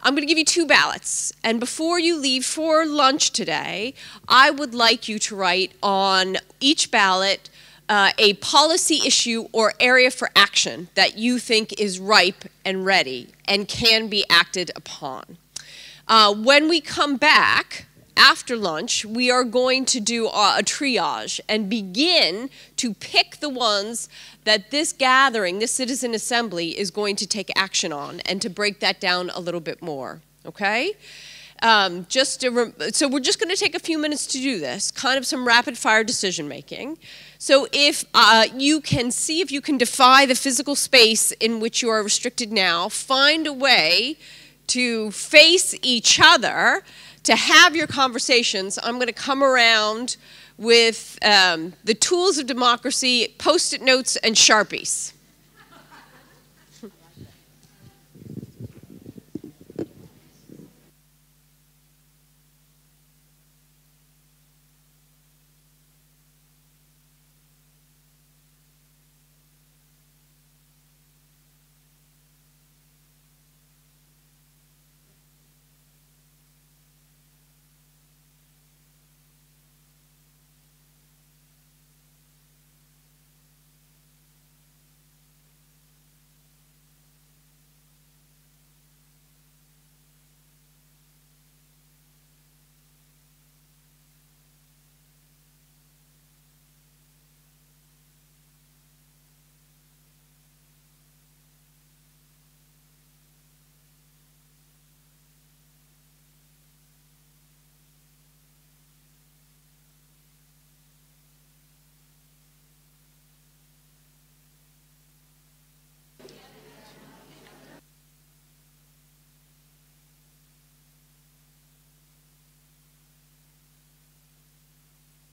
I'm going to give you 2 ballots, and before you leave for lunch today, I would like you to write on each ballot a policy issue or area for action that you think is ripe and ready and can be acted upon. When we come back after lunch, we are going to do a triage and begin to pick the ones that this gathering, this citizen assembly, is going to take action on, and to break that down a little bit more, okay? So we're just going to take a few minutes to do this, kind of some rapid fire decision making. So if you can see if you can defy the physical space in which you are restricted now, find a way to face each other, to have your conversations. I'm going to come around with the tools of democracy, Post-it notes, and Sharpies.